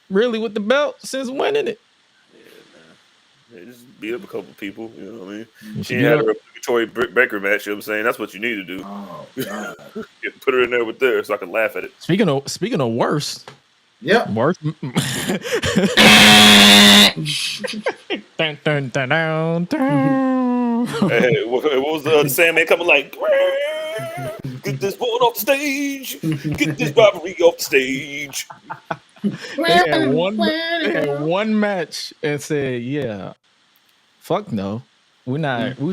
really with the belt since winning it. Yeah, just beat up a couple people. You know what I mean? She had a Victoria Baker match. You know what I'm saying? That's what you need to do. Oh, put her in there with there so I can laugh at it. Speaking of worse. Yep. Worse. Hey, what was the Sandman coming like? Get this board off the stage. Get this rivalry off the stage. They had one match and said, "Yeah, fuck no, we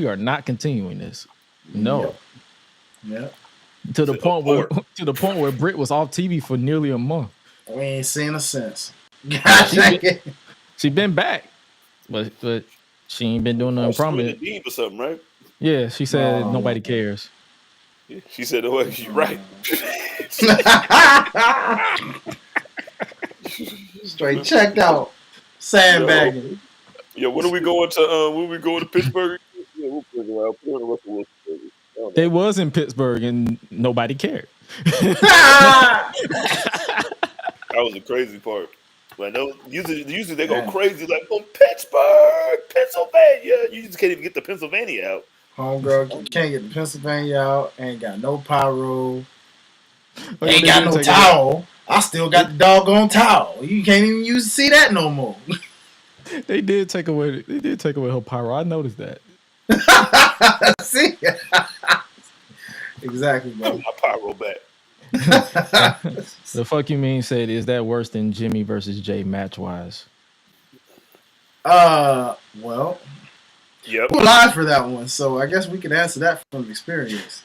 are not continuing this." No. Yep. To the point where Britt was off TV for nearly a month. We ain't seen her since. She been back, but she ain't been doing nothing prominent. Or something, right? Yeah, she said nobody cares. She said, "Oh, you're right." Straight checked out. Sandbagging. Yeah, when are we going to Pittsburgh? Yeah, we'll figure out. Put on the Russell. They was in Pittsburgh and nobody cared. That was the crazy part. Like, no, usually they go crazy like, "Oh, Pittsburgh, Pennsylvania." You just can't even get the Pennsylvania out. Homegirl can't get the Pennsylvania out. Ain't got no pyro. Ain't got no towel. I still got the doggone towel. You can't even see that no more. They did take away her pyro. I noticed that. See? Exactly, bro. My pyro back. The fuck you mean said, is that worse than Jimmy versus Jay match wise? Well, yep. We're live for that one, so I guess we can answer that from experience.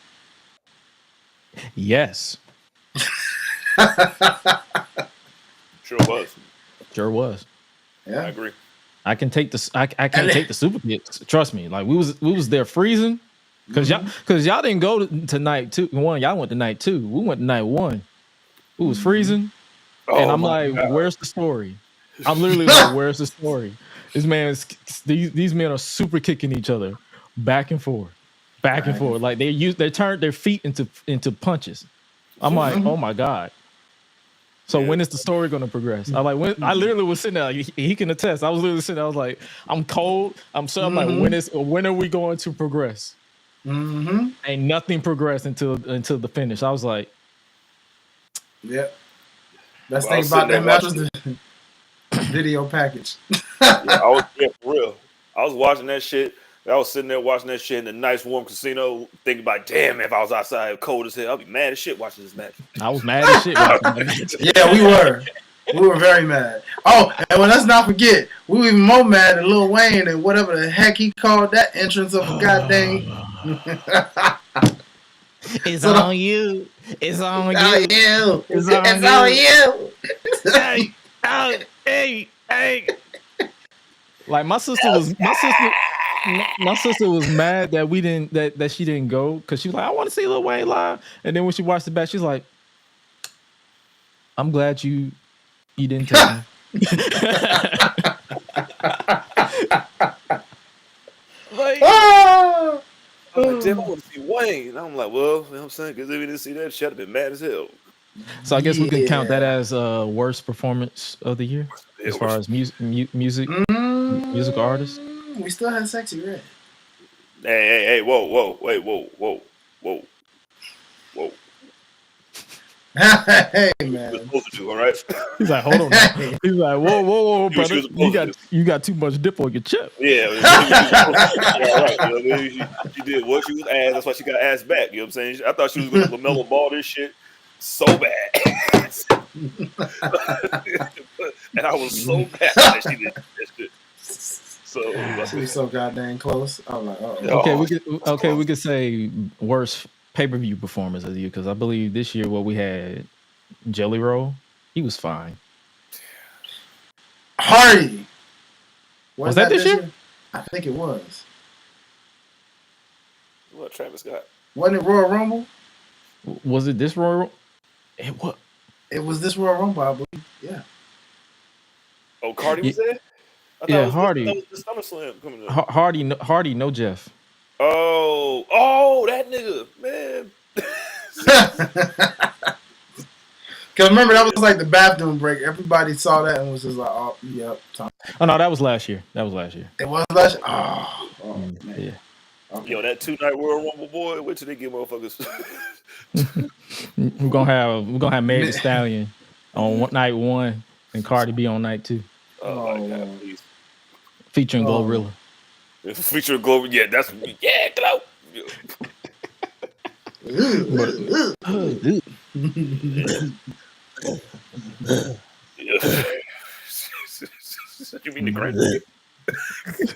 Yes. Sure was. Yeah, I agree. I can take the I can't take the super kicks. Trust me. Like we was there freezing. Cause y'all didn't go to night 2. Y'all went to night 2. We went to night 1. We was freezing, and I'm like, God. Where's the story? I'm literally like, where's the story? These men are super kicking each other back and forth. Like they turned their feet into punches. I'm like, oh my God. So when is the story going to progress? I literally was sitting there. He can attest. I was literally sitting there. I was like, I'm cold. I'm like, when are we going to progress? Mm-hmm. Ain't nothing progressed until the finish. I was like, yeah. Best thing about that match was the video package. For real. I was watching that shit. I was sitting there watching that shit in a nice warm casino, thinking about, damn, if I was outside cold as hell, I'd be mad as shit watching this match. I was mad as shit watching that match. Yeah, we were. We were very mad. Oh, and let's not forget, we were even more mad than Lil Wayne and whatever the heck he called that entrance of a goddamn. It's on you. It's on you. It's on you. Hey. Like my sister was mad that we didn't that she didn't go because she was like, I want to see Lil Wayne live. And then when she watched it back, she's like, I'm glad you didn't take me. Like, I'm like, damn, I want to see Wayne. And I'm like, well, you know what I'm saying? Because if we didn't see that, she'd have been mad as hell. So I guess we can count that as worst performance of the year as far as music artists. We still had Sexy Red. Hey, whoa. Hey, man. He was supposed to do, all right? He's like, hold on now. He's like, whoa, brother. You got too much dip on your chip. Yeah, right. You know, she did what she was asked. That's why she got asked back. You know what I'm saying? I thought she was going to LaMelo Ball this shit so bad. And I was so mad that she did that shit. So she was so goddamn close. I was like, okay, we could say worst pay-per-view performance of the year because I believe this year what we had Jelly Roll, he was fine. Hardy was that this year? I think it was. What, Travis Scott? Wasn't it Royal Rumble? Was it this Royal? It was. It was this Royal Rumble, I believe. Yeah. Oh, Cardi was there? I thought Yeah, it was Hardy. the SummerSlam coming up. Hardy, no Jeff. Oh, that nigga, man. Because remember, that was like the bathroom break. Everybody saw that and was just like, oh, yep. Oh, no, that was last year. It was last year. Oh, man. Yeah. Okay. Yo, that 2-night Royal Rumble, boy. Wait till they get motherfuckers. We're gonna have Meg Thee Stallion on night 1 and Cardi B on night 2. Oh my God, please. Featuring Glorilla. Featuring Glorilla, yeah, that's Glow. You mean the Grand?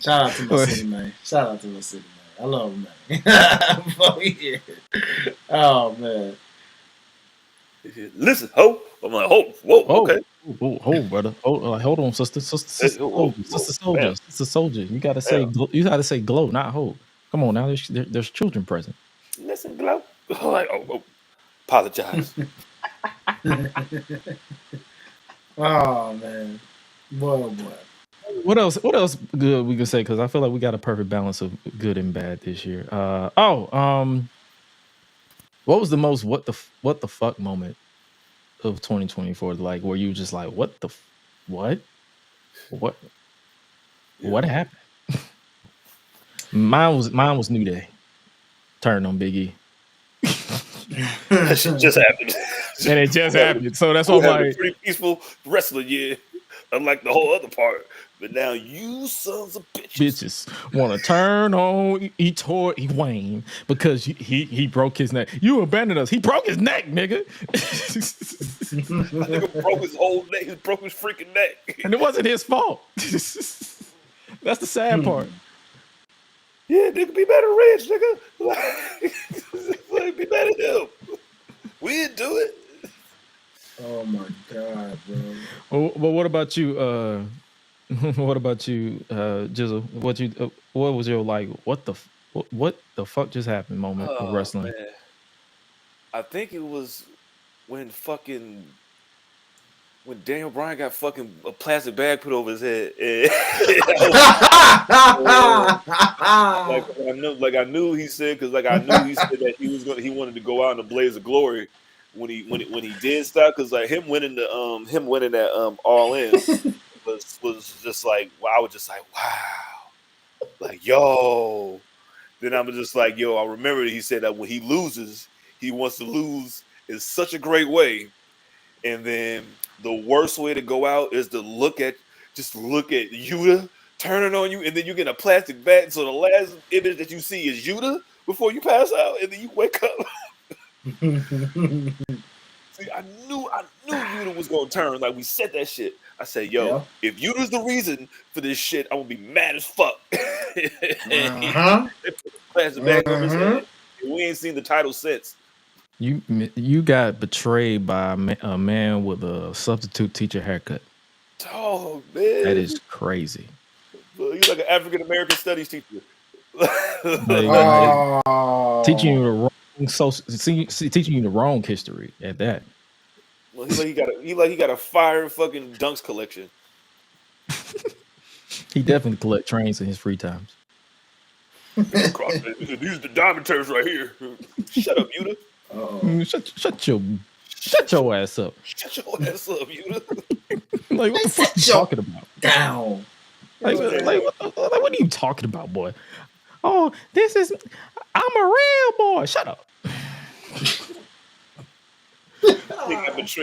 Shout out to my city, man. I love him, man. Oh, man. Listen, ho. I'm like, whoa, okay. Hold, brother. Hold on, sister soldier. You gotta say glow, not hold. Come on now, there's children present. Listen, Glow. Like, apologize. Oh man, boy. What else good we can say? Because I feel like we got a perfect balance of good and bad this year. What was the most what the fuck moment of 2024? Like, where you just like, what happened? Mine was New Day. Turn on Big E. That shit just happened. And it just happened. So that's what I'm like. A pretty peaceful wrestling year, unlike the whole other part. But now you sons of bitches want to turn on Wayne because he broke his neck. You abandoned us. He broke his neck, nigga. Nigga broke his whole neck. He broke his freaking neck. And it wasn't his fault. That's the sad part. Yeah, nigga, be better rich, nigga. Like, be better than him. We didn't do it. Oh my God, bro. Well, what about you? What about you, Jizzle? What was your like? What the fuck just happened moment of wrestling? Man. I think it was when Daniel Bryan got fucking a plastic bag put over his head. I knew he said that he wanted to go out in a blaze of glory when he did stop, because like him winning that All In was just like, wow. I was just like, wow, like yo. Then I was just like, yo, I remember he said that when he loses, he wants to lose in such a great way, and then the worst way to go out is to look at Yuta turning on you, and then you get a plastic bag. So the last image that you see is Yuta before you pass out, and then you wake up. See, I knew Yuta was gonna turn. Like, we said that shit. I said, yo, if Yuta's the reason for this shit, I'm gonna be mad as fuck. Plastic bag over his head. And we ain't seen the title since. You got betrayed by a man with a substitute teacher haircut. Oh man, that is crazy. He's like an African American studies teacher. Teaching you the wrong history at that. Well, he got a fire fucking dunks collection. He definitely collect trains in his free times. These are the diamond turfs right here. Shut up, Yuta. Shut your ass up. Shut your ass up, Yuta. Like, what the fuck are you talking about? Down. Like, what are you talking about, boy? Oh, I'm a real boy. Shut up. He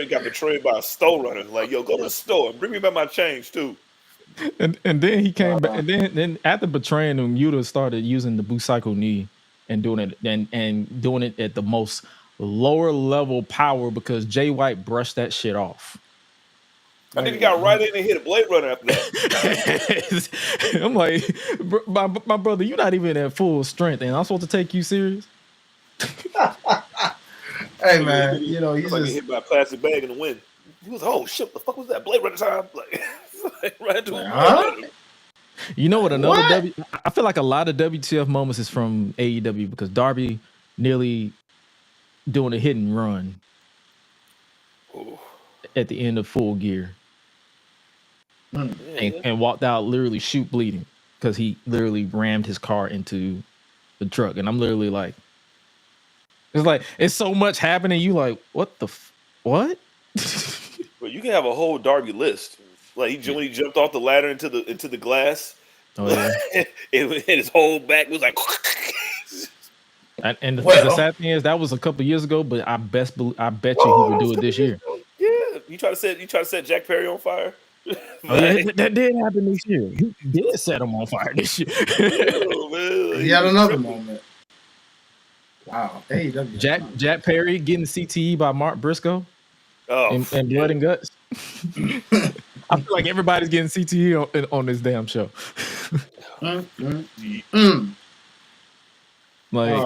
got betrayed by a store runner. Like, yo, go to the store and bring me back my change too. And then he came back, and then after betraying him, Yuta started using the Busaiku knee and doing it at the most lower level power because Jay White brushed that shit off. I think he got right in and hit a Blade Runner after that. I'm like, my brother, you're not even at full strength, and I'm supposed to take you serious? Hey man, you know, he's like hit by a plastic bag in the wind. He was, oh shit, the fuck was that? Blade Runner time? Like right into You know what? Another W. I feel like a lot of WTF moments is from AEW because Darby nearly doing a hit and run at the end of Full Gear and walked out literally shoot bleeding because he literally rammed his car into the truck. And I'm literally like, it's like it's so much happening. You like what the what? But you can have a whole Darby list. Like when he jumped off the ladder into the glass. Oh yeah, and his whole back was like. And the sad thing is that was a couple years ago, but I bet you he would do it this year. Yeah, you try to set Jack Perry on fire. Oh yeah, that did happen this year. He did set him on fire this year. He had another moment. Wow, AEW. Jack Perry getting CTE by Mark Briscoe. And Blood and Guts. I feel like everybody's getting CTE on this damn show. Like,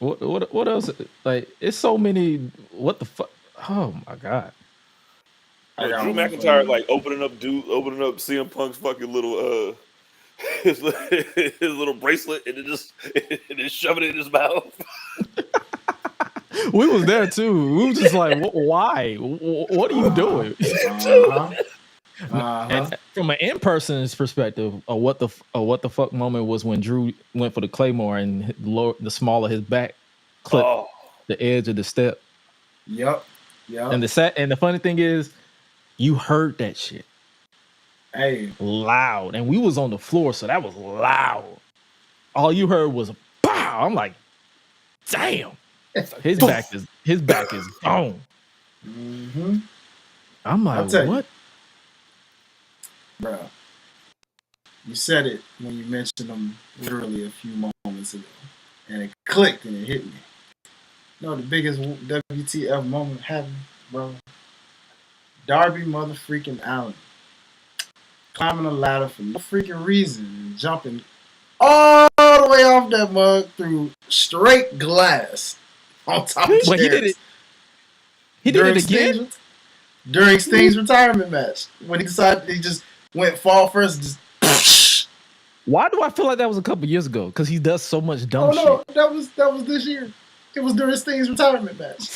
what else? Like, it's so many. What the fuck? Oh my god! Drew McIntyre like opening up CM Punk's fucking little his little bracelet and then shoving it in his mouth. We was there too. We was just like, why? What are you doing? And from an in-person's perspective, what the fuck moment was when Drew went for the Claymore and the small of his back clipped the edge of the step. Yep. And the funny thing is, you heard that shit. Hey, loud, and we was on the floor, so that was loud. All you heard was a pow. I'm like, damn. His back is gone. Mm-hmm. I'm like, what? Bro, you said it when you mentioned them literally a few moments ago, and it clicked and it hit me. You know the biggest WTF moment happened, bro? Darby motherfucking Allin climbing a ladder for no freaking reason and jumping all the way off that mug through straight glass on top of chairs. He did it. He did it again? During Sting's retirement match. When he decided he just went fall first and just Why do I feel like that was a couple years ago? Because he does so much dumb shit. Oh no, that was this year. It was during Sting's retirement match.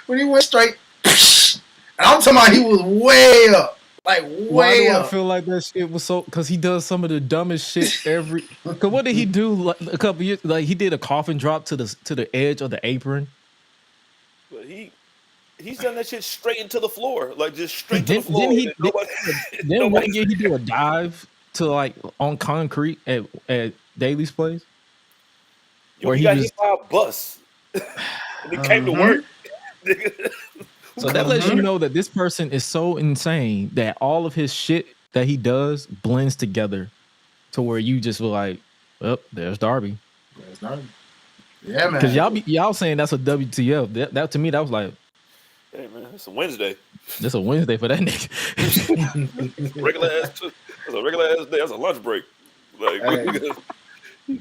When he went straight and I'm talking about he was way up. Like way Why do up. I feel like that shit was so? Because he does some of the dumbest shit every. Because what did he do like, a couple years? Like he did a coffin drop to the edge of the apron. But he's done that shit straight into the floor, like just straight to the floor. Then one year he do a dive to like on concrete at Daly's place. Where he got hit by a bus. And he came to work. So that lets you know that this person is so insane that all of his shit that he does blends together to where you just were like, well, there's Darby. There's Darby. Yeah, man. Because y'all saying that's a WTF. That to me, that was like, hey man, it's a Wednesday. It's a Wednesday for that nigga. regular ass day. That's a lunch break. Like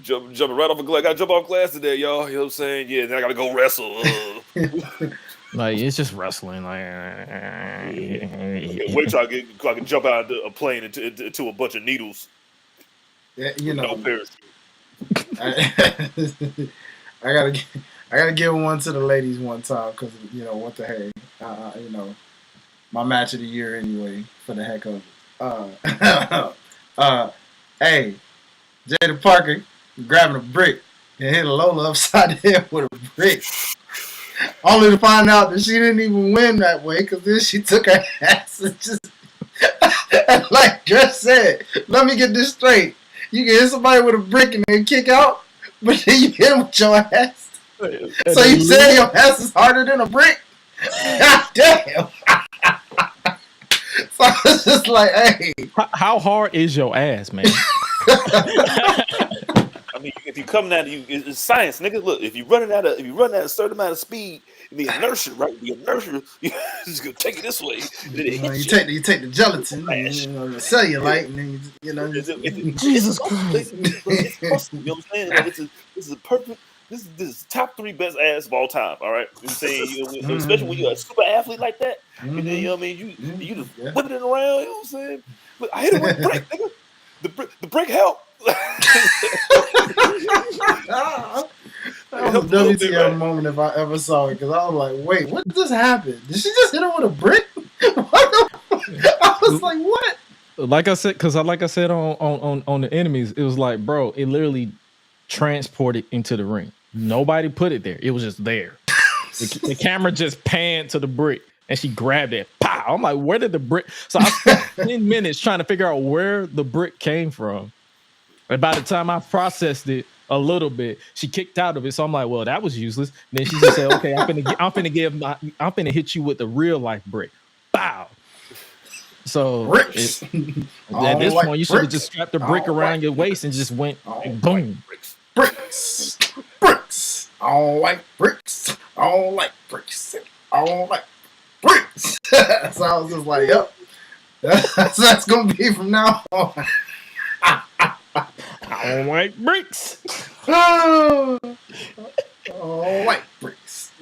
jumping right off a glass. Got to jump off glass today, y'all. You know what I'm saying? Yeah, then I got to go wrestle. Like it's just wrestling. Like wait till I can jump out of a plane into a bunch of needles. Yeah, you know. No parachute. I gotta give one to the ladies one time because you know what the heck, you know, my match of the year anyway for the heck of it. Hey, Jada Parker grabbing a brick and hit Lola upside the head with a brick. Only to find out that she didn't even win that way because then she took her ass and just and like Gresh said, let me get this straight. You can hit somebody with a brick and then kick out, but then you hit them with your ass. So you said your ass is harder than a brick? God damn. So it's just like, hey. How hard is your ass, man? I mean, if you come down, it's science, nigga. Look, if you running at a certain amount of speed, the inertia, right? The inertia, you just gonna take it this way. Then it you take the gelatin, you know, the cellulite, and then you know. Jesus Christ! It's muscle, you know what I'm saying? Like, this is a perfect this is top 3 best ass of all time. All right, you know what I'm saying, especially when you're a super athlete like that, and then you know what I mean, you just whipping it around. You know what I'm saying? Look, I hit it with a brick, nigga. The brick help. That was a WTF moment if I ever saw it, because I was like, wait, what just happened? Did she just hit her with a brick? I was like, what? Like I said, because like I said on the enemies, it was like, bro, it literally transported into the ring. Nobody put it there. It was just there. The camera just panned to the brick and she grabbed it. Pow! I'm like, where did the brick? So I spent 10 minutes trying to figure out where the brick came from. And by the time I processed it a little bit, she kicked out of it. So I'm like, well, that was useless. And then she just said, okay, I'm finna hit you with the real life brick. Bow. So at this point, you should have just strapped the brick around your waist and just went boom. Bricks. I don't like bricks. I don't like bricks. I don't like bricks. So I was just like, yep. That's gonna be from now on. I don't like bricks. I don't like bricks.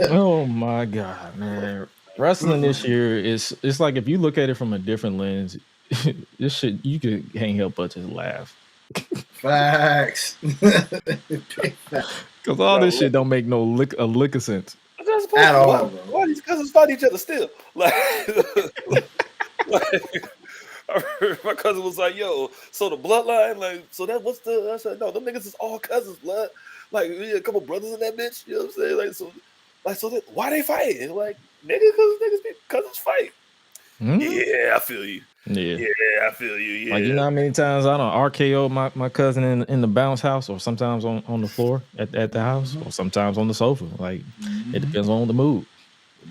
Oh my god, man. Wrestling this year it's like, if you look at it from a different lens, this shit, you can't help but just laugh. Facts. Because all this shit don't make a lick of sense at all. Why these cousins fight each other still? Like, my cousin was like, "Yo, so the bloodline, like, so that what's the?" I said, "No, them niggas is all cousins, blood. Like, we a couple brothers in that bitch. You know what I'm saying? So why they fighting? Like, niggas, cousins fight. Mm-hmm. Yeah, I feel you. Yeah, I feel you. Yeah, like, you know how many times I don't RKO my cousin in the bounce house, or sometimes on the floor at the house, or sometimes on the sofa. Like, it depends on the mood.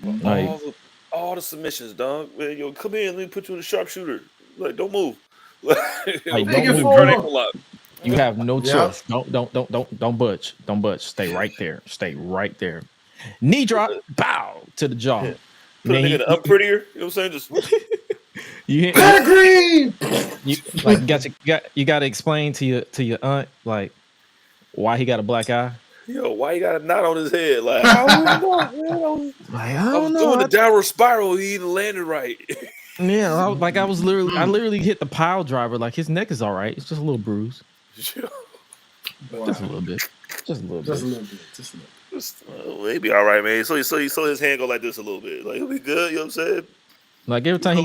Like, all the submissions, dog. Man, yo, come in, let me put you in the sharpshooter. Like, don't move. Like, don't move. You have no choice. Don't budge. Don't budge. Stay right there. Stay right there. Knee drop, bow to the jaw. Yeah. Put a nigga up prettier. You know what I'm saying? Just you agree. You got to explain to your aunt, like, why he got a black eye. Yo, why he got a knot on his head? Like, I don't know. Doing the downward spiral. He even landed right. Yeah, I literally hit the pile driver. Like, his neck is all right. It's just a little bruise. Wow. Just a little bit. Maybe all right, man. So his hand go like this a little bit. Like, it'll be good. You know what I'm saying? Like, every time he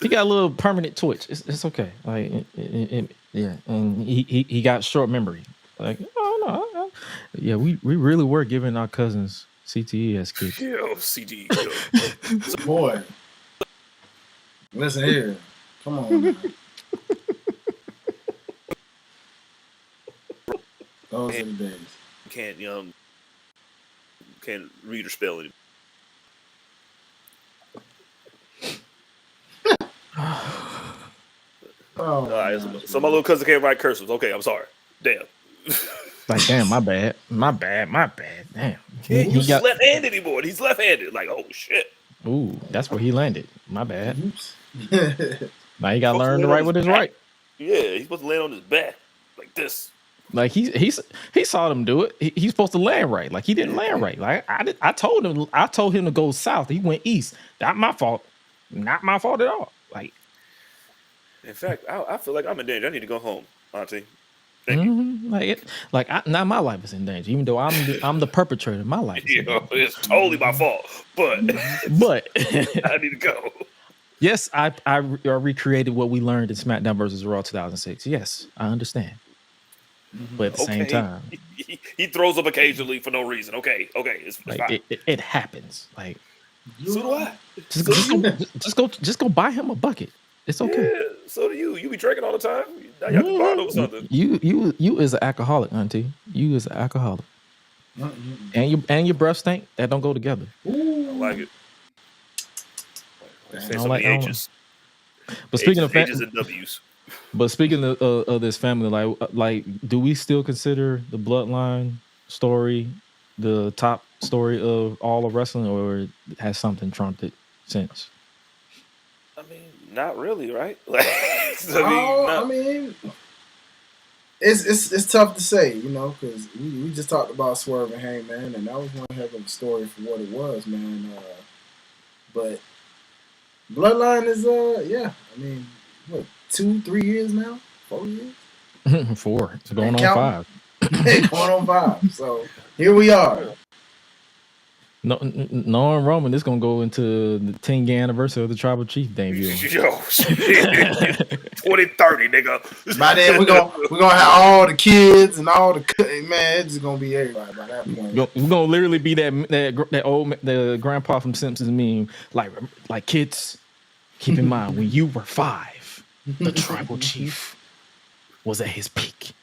got a little permanent twitch. It's okay. Like, yeah, and he got short memory. Like, oh no, yeah, we really were giving our cousins CTE as kids. Yo, CTE. Boy, listen here. Come on, man. Those are the days. Can't read or spell anymore. All right, so my little cousin can't write cursive. Okay, I'm sorry. Damn. Like, damn, my bad. Damn. He's left-handed anymore. He's left-handed. Like, oh shit. Ooh, that's where he landed. My bad. Now he gotta learn to write with his right. Yeah, he's supposed to land on his back like this. Like, he saw them do it. He's supposed to land right. Like, he didn't land right. Like, I told him to go south. He went east. Not my fault. Not my fault at all. Like, in fact, I feel like I'm in danger. I need to go home, Auntie. Thank you. Like, now my life is in danger, even though I'm the perpetrator. My life is in danger. It's totally my fault, but I need to go. Yes, I recreated what we learned in SmackDown vs. Raw 2006. Yes, I understand. But at the same time, he throws up occasionally for no reason. Okay, it's like, fine. It happens. Like, so do I. Just go buy him a bucket. It's okay. Yeah, so do you. You be drinking all the time. Now you have to bond over something. You is an alcoholic, auntie. You is an alcoholic. And your breath stink. That don't go together. I like it. But speaking of H's and W's. But speaking of this family, like, do we still consider the bloodline story the top story of all of wrestling, or has something trumped it since? I mean, not really, right? it's tough to say, you know, because we just talked about Swerve and Hangman, and that was one heck of a story for what it was, man. But Bloodline is yeah. I mean, what 2-3 years now? 4 years? 4. It's going on 5. Going on 5. So here we are. No, Roman, this gonna go into the 10-year anniversary of the Tribal Chief debut. Yo, 2030, nigga. By then we're gonna have all the kids and all the man. It's just gonna be everybody by that point. We're gonna literally be that old the grandpa from Simpsons meme, like kids. Keep in mind when you were 5, the Tribal Chief was at his peak.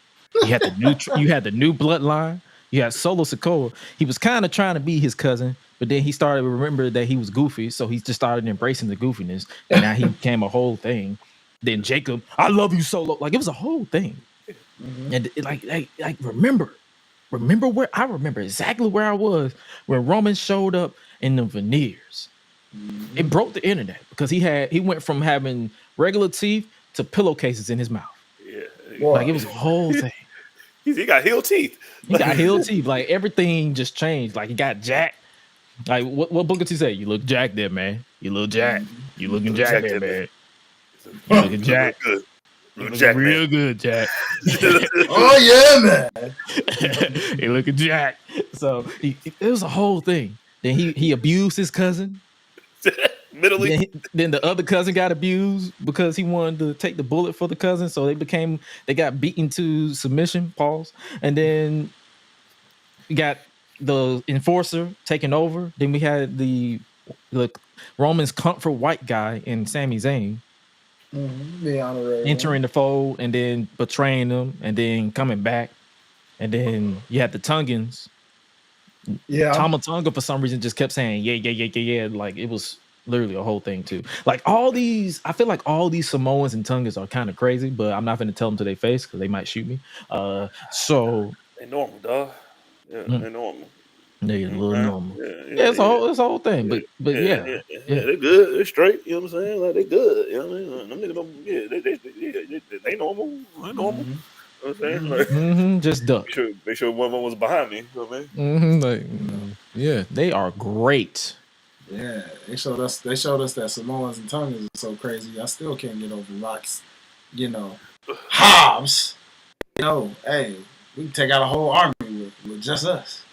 You had the new bloodline. You had Solo Sikoa. He was kind of trying to be his cousin, but then he started to remember that he was goofy, so he just started embracing the goofiness, and now he became a whole thing. Then Jacob, I love you, Solo. Like, it was a whole thing. Mm-hmm. And like remember where I remember exactly where I was when Roman showed up in the veneers. Mm-hmm. It broke the internet because he went from having regular teeth to pillowcases in his mouth. Yeah, like it was a whole thing. He got heel teeth. He got heel teeth. Like everything just changed. Like he got jacked. Like what Booker T say? You look jacked there, man. You look jacked. You looking jacked there, man. You looking jacked. Good. You looking real good, Jack. Oh yeah, man. He looking jacked. So it was a whole thing. Then he abused his cousin. Then the other cousin got abused because he wanted to take the bullet for the cousin, so they got beaten to submission. Pause. And then we got the enforcer taking over. Then we had the Roman's comfort white guy and Sami Zayn entering the fold and then betraying them and then coming back. And then you had the Tungans. Yeah, Tama Tonga for some reason just kept saying yeah. Like it was literally a whole thing too. Like I feel like all these Samoans and Tongans are kind of crazy, but I'm not going to tell them to their face because they might shoot me. So they normal, dog. Yeah, they're normal. They're a little normal. Yeah, it's a whole thing. But yeah, they're good. They're straight. You know what I'm saying? Like they good. You know what I mean? Them niggas don't. They normal. They're normal. Mm-hmm. You know what I'm saying? Like, just duck. Make sure one of them was behind me. You know what I mean? Yeah, they are great. Yeah, they showed us that Samoans and Tongans are so crazy. I still can't get over Rock's, Hobbs. Hey, we can take out a whole army with just us.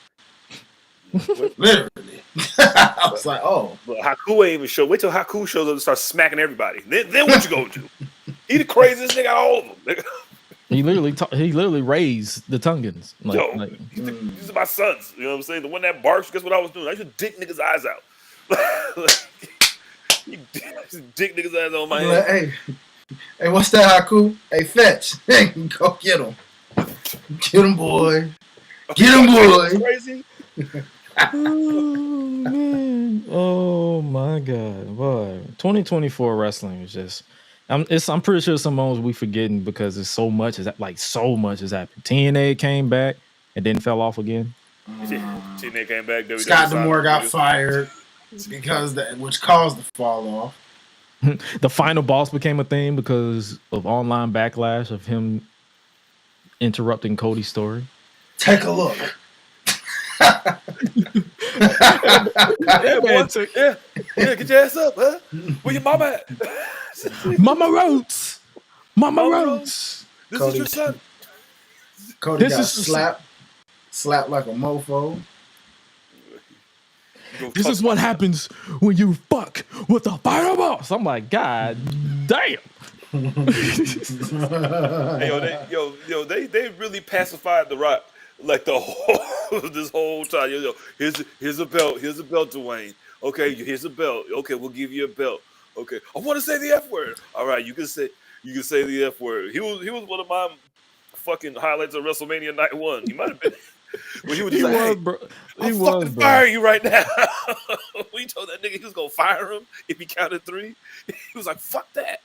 Literally. I was like, oh. But Haku ain't even show. Wait till Haku shows up and starts smacking everybody. Then what you gonna do? He the craziest nigga out of all of them. He literally raised the Tongans. These are my sons. You know what I'm saying? The one that barks. Guess what I was doing? I used to dick niggas' eyes out. Dick niggas' eyes on my head. Hey, what's that, Haku? Hey, fetch. Go get him. Get him, boy. Get him, boy. Crazy. Oh man! Oh my God! Boy, 2024 wrestling is just. I'm pretty sure some moments we forgetting because there's so much has happened. TNA came back and then fell off again. TNA came back. Scott D'Amore got fired because which caused the fall off. The final boss became a thing because of online backlash of him interrupting Cody's story. Take a look. Yeah, get your ass up, huh? Where your mama at? Mama Rhodes. This is your son. Cody got slapped like a mofo. This is what happens when you fuck with a final boss. I'm like, God damn. They really pacified The Rock like this whole time. Here's a belt, Dwayne. Okay, here's a belt. Okay, we'll give you a belt. Okay, I want to say the F word. All right, you can say the F word. He was one of my fucking highlights of WrestleMania Night 1. He might have been. When he was, bro. I'm fucking firing you right now. When he told that nigga he was gonna fire him if he counted 3, he was like, "Fuck that."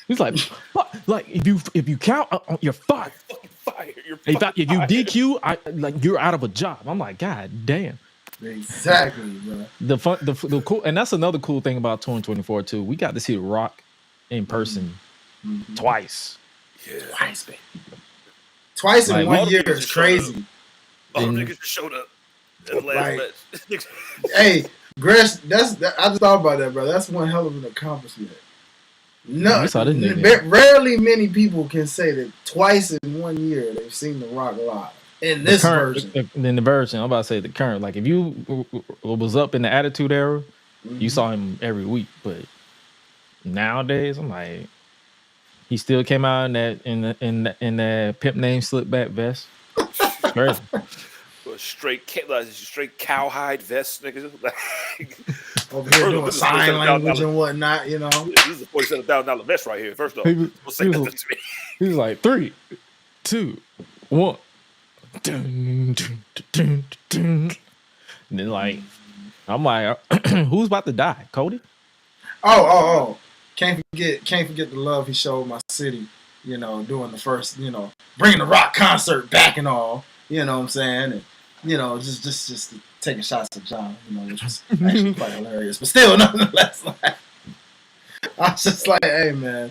He's like, "Fuck!" Like if you count, you're fucked. Fucking fired. If you DQ, you're out of a job. I'm like, God damn. Exactly, bro. The cool, and that's another cool thing about 2024 too. We got to see The Rock in person twice. Yeah. Twice, baby. Twice in Like, one all them year niggas is just showed up. crazy. All them niggas just showed up at the last match. Hey, Gresh, I just thought about that, bro. That's one hell of an accomplishment. No, we saw this nigga. Rarely many people can say that twice in 1 year they've seen The Rock live. In this version. In the version, I'm about to say the current. Like, if you was up in the Attitude Era, you saw him every week. But nowadays, I'm like, he still came out in that pimp name slipback vest. Crazy. Straight cowhide vest, niggas. Over here doing sign language and whatnot, you know. This is a $47,000 vest right here. First off, he was like 3, 2, 1. Dun, dun, dun, dun. And then, like, I'm like, who's about to die? Cody? Oh. Can't forget the love he showed my city, you know, doing the first, you know, bringing the Rock concert back and all, you know what I'm saying? And, you know, just taking shots at John, you know, which was actually quite hilarious. But still, nonetheless, like, I was just like, hey, man,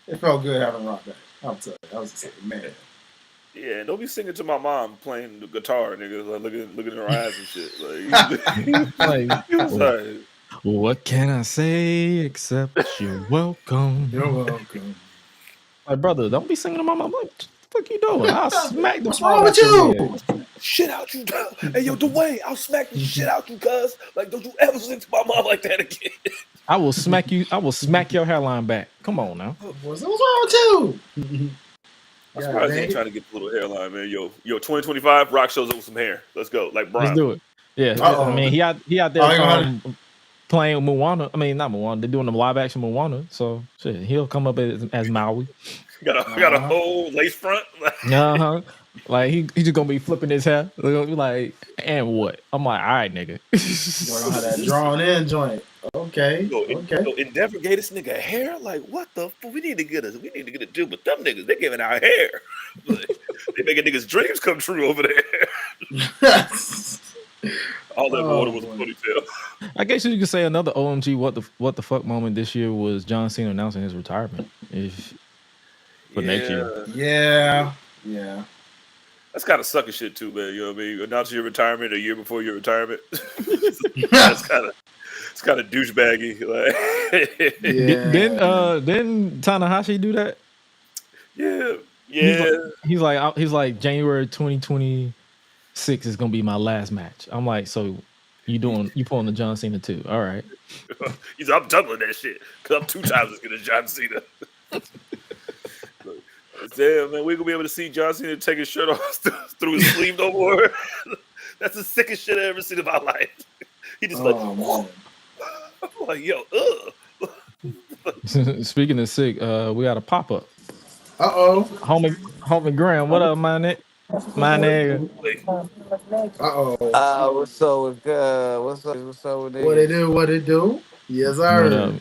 it felt good having Rock back. I'll tell you, I was just like, man. Yeah, don't be singing to my mom playing the guitar, nigga. Like, looking in her eyes and shit. Like, what can I say except you're welcome? You're welcome. Like, brother, don't be singing to my mom. Like, what the fuck you doing? I'll smack the What's wrong with you? Shit out you. Hey, yo, Dwayne, I'll smack the shit out you, cuz. Like, don't you ever sing to my mom like that again. I will smack you. I will smack your hairline back. Come on now. What's wrong with you? I'm surprised he ain't trying to get the little hairline, man. Yo, 2025, Rock shows up with some hair. Let's go. Like Brian. Let's do it. Yeah. I mean, he out there playing Moana. I mean, not Moana. They're doing the live action Moana. So shit, he'll come up as Maui. Got a whole lace front. Like he just gonna be flipping his hair. They're gonna be like, and what? I'm like, all right, nigga. You're gonna have that drawn in joint. Okay. Endeavor gave this nigga hair. Like, what the fuck? We need to get a deal with them niggas. They giving out hair. They making niggas' dreams come true over there. All that water was a ponytail. I guess you could say another OMG what the fuck moment this year was John Cena announcing his retirement. For next year. Yeah. That's kind of sucker shit too, man. You know what I mean? Announce your retirement a year before your retirement. It's kind of douchebaggy. Like, Didn't Tanahashi do that? Yeah. He's like January 2026 is gonna be my last match. I'm like, so you pulling the John Cena too? All right. He's I'm doubling that shit because I'm 2 times as good as John Cena. Damn, man, we're gonna be able to see John Cena take his shirt off through his sleeve no more. That's the sickest shit I've ever seen in my life. He just I'm like, yo, Speaking of sick, we got a pop up. Homie Graham, what up, my nigga? My nigga. What's up with what's up with niggas? What it do? Yes, sir.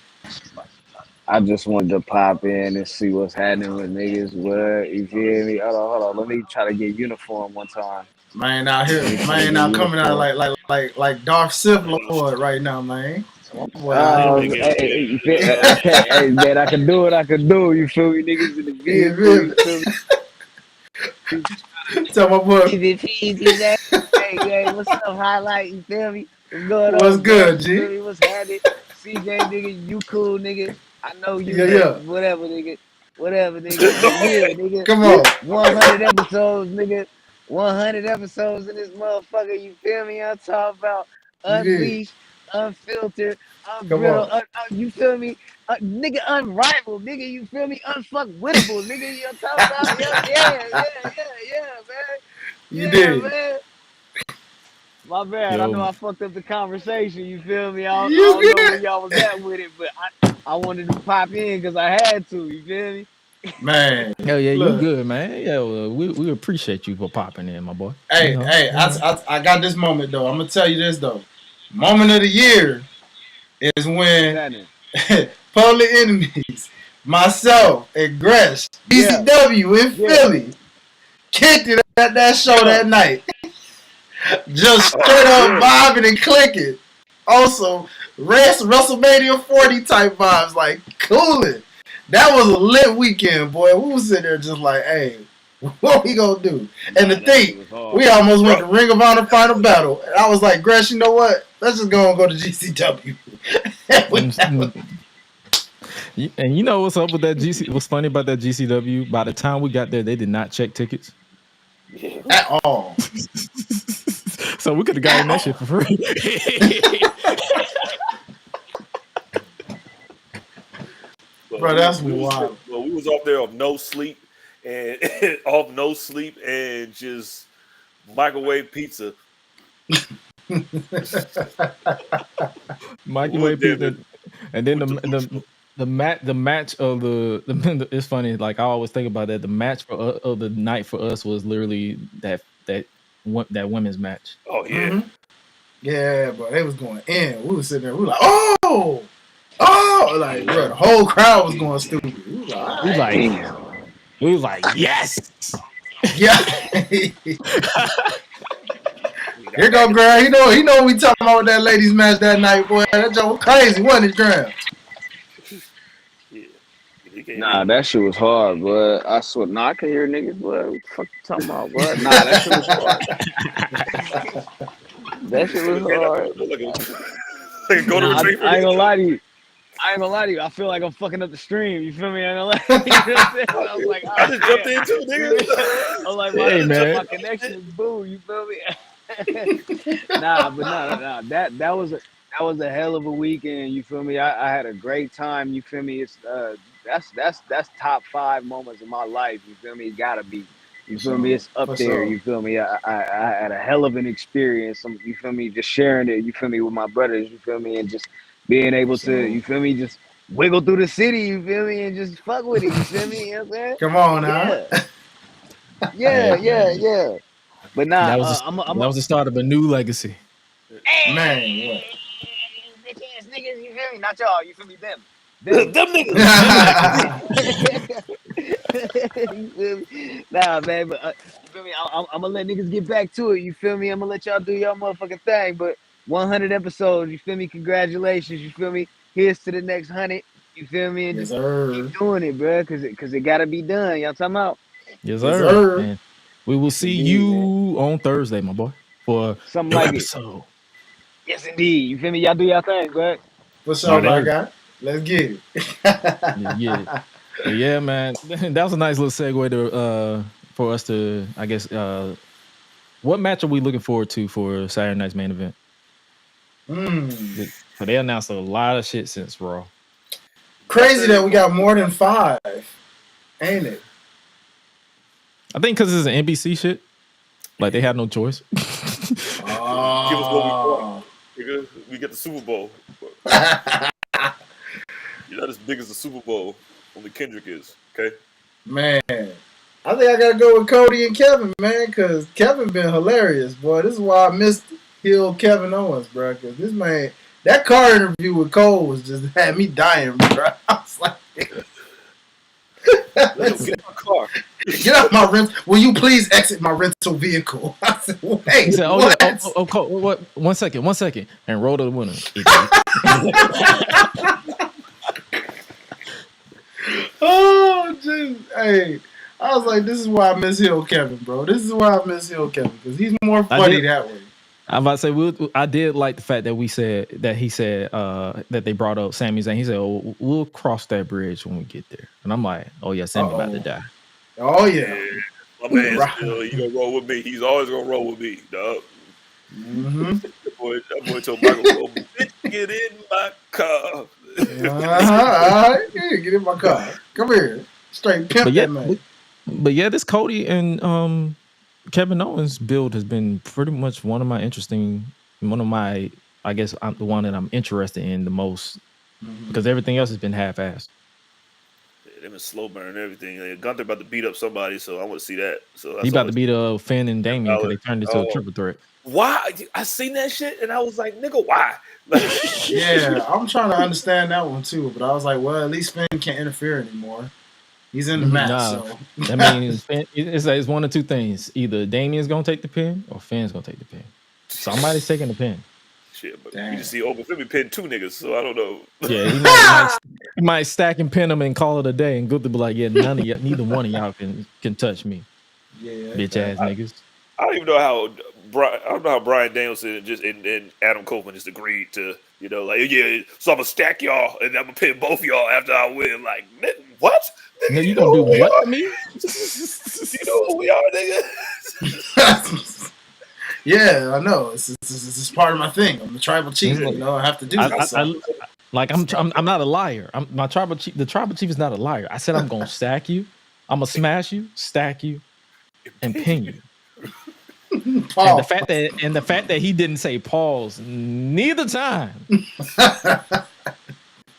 I just wanted to pop in and see what's happening with niggas. What you feel me? Hold on. Let me try to get uniform one time. Man, out here, man, coming out like Darth Sith Lord right now, man. Hey, man, I can do what I can do. You feel me, niggas in the vehicle? Tell my boy. Hey, what's up, Hi-Lite? You feel me? What's going on? What's good, G? What's happening? CJ, nigga, you cool, nigga. I know you. Yeah. Whatever, nigga. Yeah, nigga. Come on. 100 episodes, nigga. 100 episodes in this motherfucker. You feel me? I'm talking about unleashed, unfiltered, unbrittled. You feel me? Nigga, unrivaled. Nigga, you feel me? Unfuckwittable. Nigga, you talking about? Yeah, man. You did. Man. My bad. I know I fucked up the conversation. You feel me? I don't know where y'all was at with it, but I wanted to pop in because I had to. You feel me? Man. Hell yeah, you good, man. Yeah, we appreciate you for popping in, my boy. Hey, I got this moment though. I'm gonna tell you this though. Moment of the year is when Public Enemies, myself, and Gresh, BCW in Philly, kicked it at that show that night. Just straight up vibing and clicking. Also, WrestleMania 40 type vibes, like cooling. That was a lit weekend, boy. We was sitting there just like, hey, What we gonna do? And the thing, we almost went to Ring of Honor Final Battle. And I was like, Gresh, you know what? Let's just go to GCW. And you know what's up with that GC? What's funny about that GCW? By the time we got there, they did not check tickets at all. So we could have gotten that shit for free. Bro, that's wild. We was off there of no sleep and just microwave pizza. Microwave pizza, and then the match of the it's funny. Like I always think about that. The match of the night for us was literally that women's match. Oh yeah, yeah, bro. They was going in. We was sitting there. We were like, oh, like bro, the whole crowd was going stupid. We was like, yes, yeah. Here go Graham. He know we talking about with that ladies match that night, boy. That joke was crazy, wasn't it, Graham? Nah, that shit was hard, bro. I swear, I can hear niggas, bro. What the fuck you talking about, bro? Nah, that shit was hard. That shit was hard. I ain't gonna lie to you. I feel like I'm fucking up the stream. You feel me? I ain't gonna lie. You know what I'm saying? I was like, oh, I just jumped in too, nigga. I was like, my connection is boo. You feel me? Nah. That was a hell of a weekend. You feel me? I had a great time. You feel me? It's that's top 5 moments of my life. You feel me? It gotta be. You feel me? It's up there. You feel me? I had a hell of an experience. You feel me? Just sharing it. You feel me? With my brothers. You feel me? And just being able to. You feel me? Just wiggle through the city. You feel me? And just fuck with it. You feel me? You know what I'm saying? Come on now. Yeah. But nah, that was the start of a new legacy. Man, bitch ass niggas, you feel me? Not y'all, you feel me? Them niggas. You feel me? Nah, man, but you feel me? I'm gonna let niggas get back to it. You feel me? I'm gonna let y'all do y'all motherfucking thing. But 100 episodes, you feel me? Congratulations, you feel me? Here's to the next 100. You feel me? And just keep doing it, bro, cause it gotta be done. Y'all talking about? Yes, sir. And we will see you on Thursday, my boy, for something like episode. Yes, indeed. You feel me? Y'all do y'all thing, bro. What's up, my guy? Let's get it. Yeah, man. That was a nice little segue to for us to, I guess. What match are we looking forward to for Saturday night's main event? So they announced a lot of shit since Raw. Crazy that we got more than 5, ain't it? I think because it's an NBC shit. Like they had no choice. Give us what we want. We get the Super Bowl. You're not as big as the Super Bowl. Only Kendrick is. Okay. Man, I think I gotta go with Cody and Kevin, man, because Kevin been hilarious, boy. This is why I missed Kevin Owens, bro. Because this man, that car interview with Cole was just had me dying, bro. I was like, get in my car. Get out my rental. Will you please exit my rental vehicle? I said, wait. He said, what? What? 1 second. And roll to the winner. Oh, jeez. Hey, I was like, this is why I miss Hill Kevin, bro. This is why I miss Hill Kevin, because he's more funny that way. I'm about to say, I did like the fact that he said that they brought up Sami Zayn. He said, "Oh, we'll cross that bridge when we get there." And I'm like, "Oh yeah, Sami about to die." Oh yeah, my man, he gonna roll with me. He's always gonna roll with me, dog. That boy told Michael, "Bitch, get in my car." All right, yeah, get in my car. Come here, straight pimp that man. But yeah, this Cody and Kevin Owens build has been pretty much one of my, I guess I'm the one that I'm interested in the most because everything else has been half-assed. Yeah, they've been slow burning everything. Gunther about to beat up somebody, so I want to see that. So he about to beat Finn and Damien because they turned it into a triple threat. Why? I seen that shit and I was like, nigga, why? Yeah, I'm trying to understand that one too, but I was like, well, at least Finn can't interfere anymore. He's in the match, so that means it's one of two things: either Damien's gonna take the pin or Finn's gonna take the pin. Somebody's taking the pin. Shit, but you just see Open Finn pin 2 niggas, so I don't know. Yeah, he might stack and pin them and call it a day, and Gunther be like, "Yeah, neither one of y'all can touch me." bitch ass niggas. I don't even know how Brian Danielson and Adam Copeland just agreed to, like, yeah, so I'm gonna stack y'all and I'm gonna pin both y'all after I win. Like, what? No, you gonna do what to me? You know who we are, nigga? Yeah, I know. It's part of my thing. I'm the tribal chief. I have to do this. I'm not a liar. My tribal chief. The tribal chief is not a liar. I said I'm gonna stack you. I'm gonna smash you, stack you, and pin you. And the fact that he didn't say pause neither time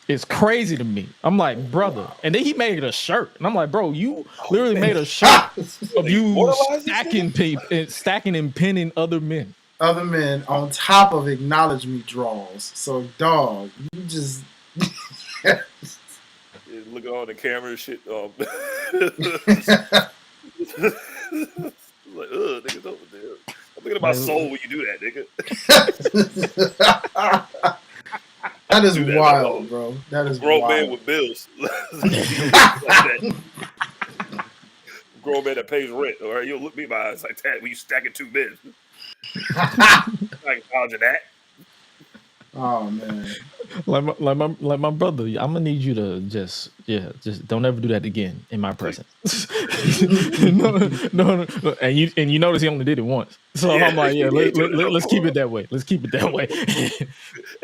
is crazy to me. I'm like, brother, and then he made a shirt, and I'm like, bro, you literally made a shirt of you stacking and pinning other men on top of acknowledge me draws. So, dog, you just looking on the camera and shit. Like, niggas over there. I'm looking at my soul when you do that, nigga. That is wild, bro. That is grown wild. Man with bills. Grown man that pays rent. All right, you'll look me in my eyes like that when you stacking two men. I acknowledge that. Oh man. Like my brother, I'm gonna need you to just don't ever do that again in my presence. no. And you notice he only did it once. So I'm like, let's keep it that way. Let's keep it that way.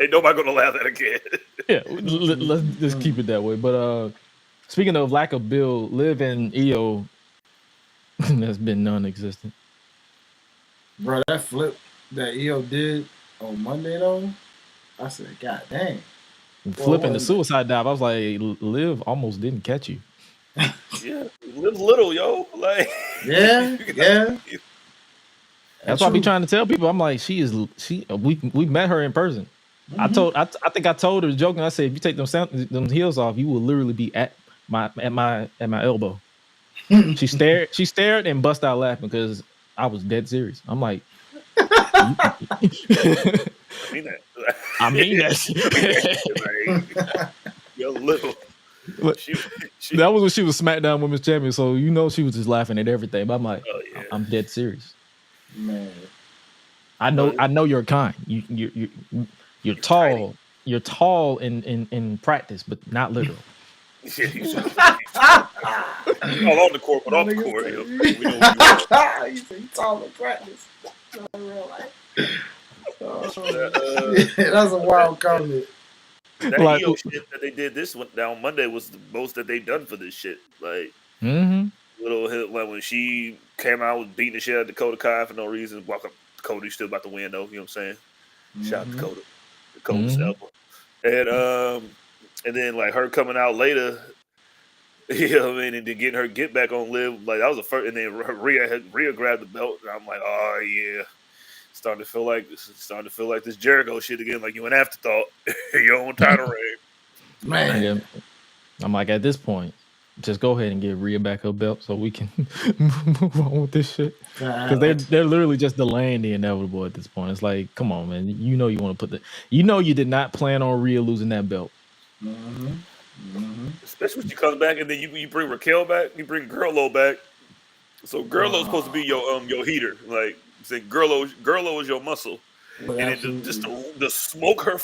Ain't nobody gonna allow that again. Yeah, let's just keep it that way. But speaking of lack of bill, Liv and EO has been non-existent. Bro, that flip that EO did on Monday though, I said, God dang. Flipping the suicide dive, I was like, Liv almost didn't catch you. Yeah, Liv's little, yo. Like, yeah. That's why I be trying to tell people. I'm like, we met her in person. Mm-hmm. I think I told her joking. I said, if you take them heels off, you will literally be at my elbow. She stared and bust out laughing because I was dead serious. I'm like, I mean that. You're little. That was when she was SmackDown Women's Champion, so she was just laughing at everything. But I'm like, I'm dead serious. Man, I know you're kind. You're tall. Tiny. You're tall in practice, but not literal. Yeah, he's on the court, but off the court. You say he's tall in practice. Not in real life. That's a wild comment. That EO shit that they did this one down Monday was the most that they done for this shit. Like, little hit, like when she came out with beating the shit out of Dakota Kai for no reason. Walk up, Cody's still about to win though. You know what I'm saying? Shout out to Dakota. Dakota's album. And then like her coming out later, you know what I mean, and then getting her get back on Liv, like that was the first. And then Rhea grabbed the belt, and I'm like, oh yeah. Starting to feel like this Jericho shit again, like you an afterthought. Your own title reign. Man. Yeah. I'm like, at this point, just go ahead and give Rhea back her belt so we can move on with this shit. Because they're literally just delaying the inevitable at this point. It's like, come on, man. You want to put you did not plan on Rhea losing that belt. Especially when she comes back and then you bring Raquel back, you bring Gurlo back. So Gurlo's supposed to be your heater, like. Say Gurlo is your muscle, and then just to smoke her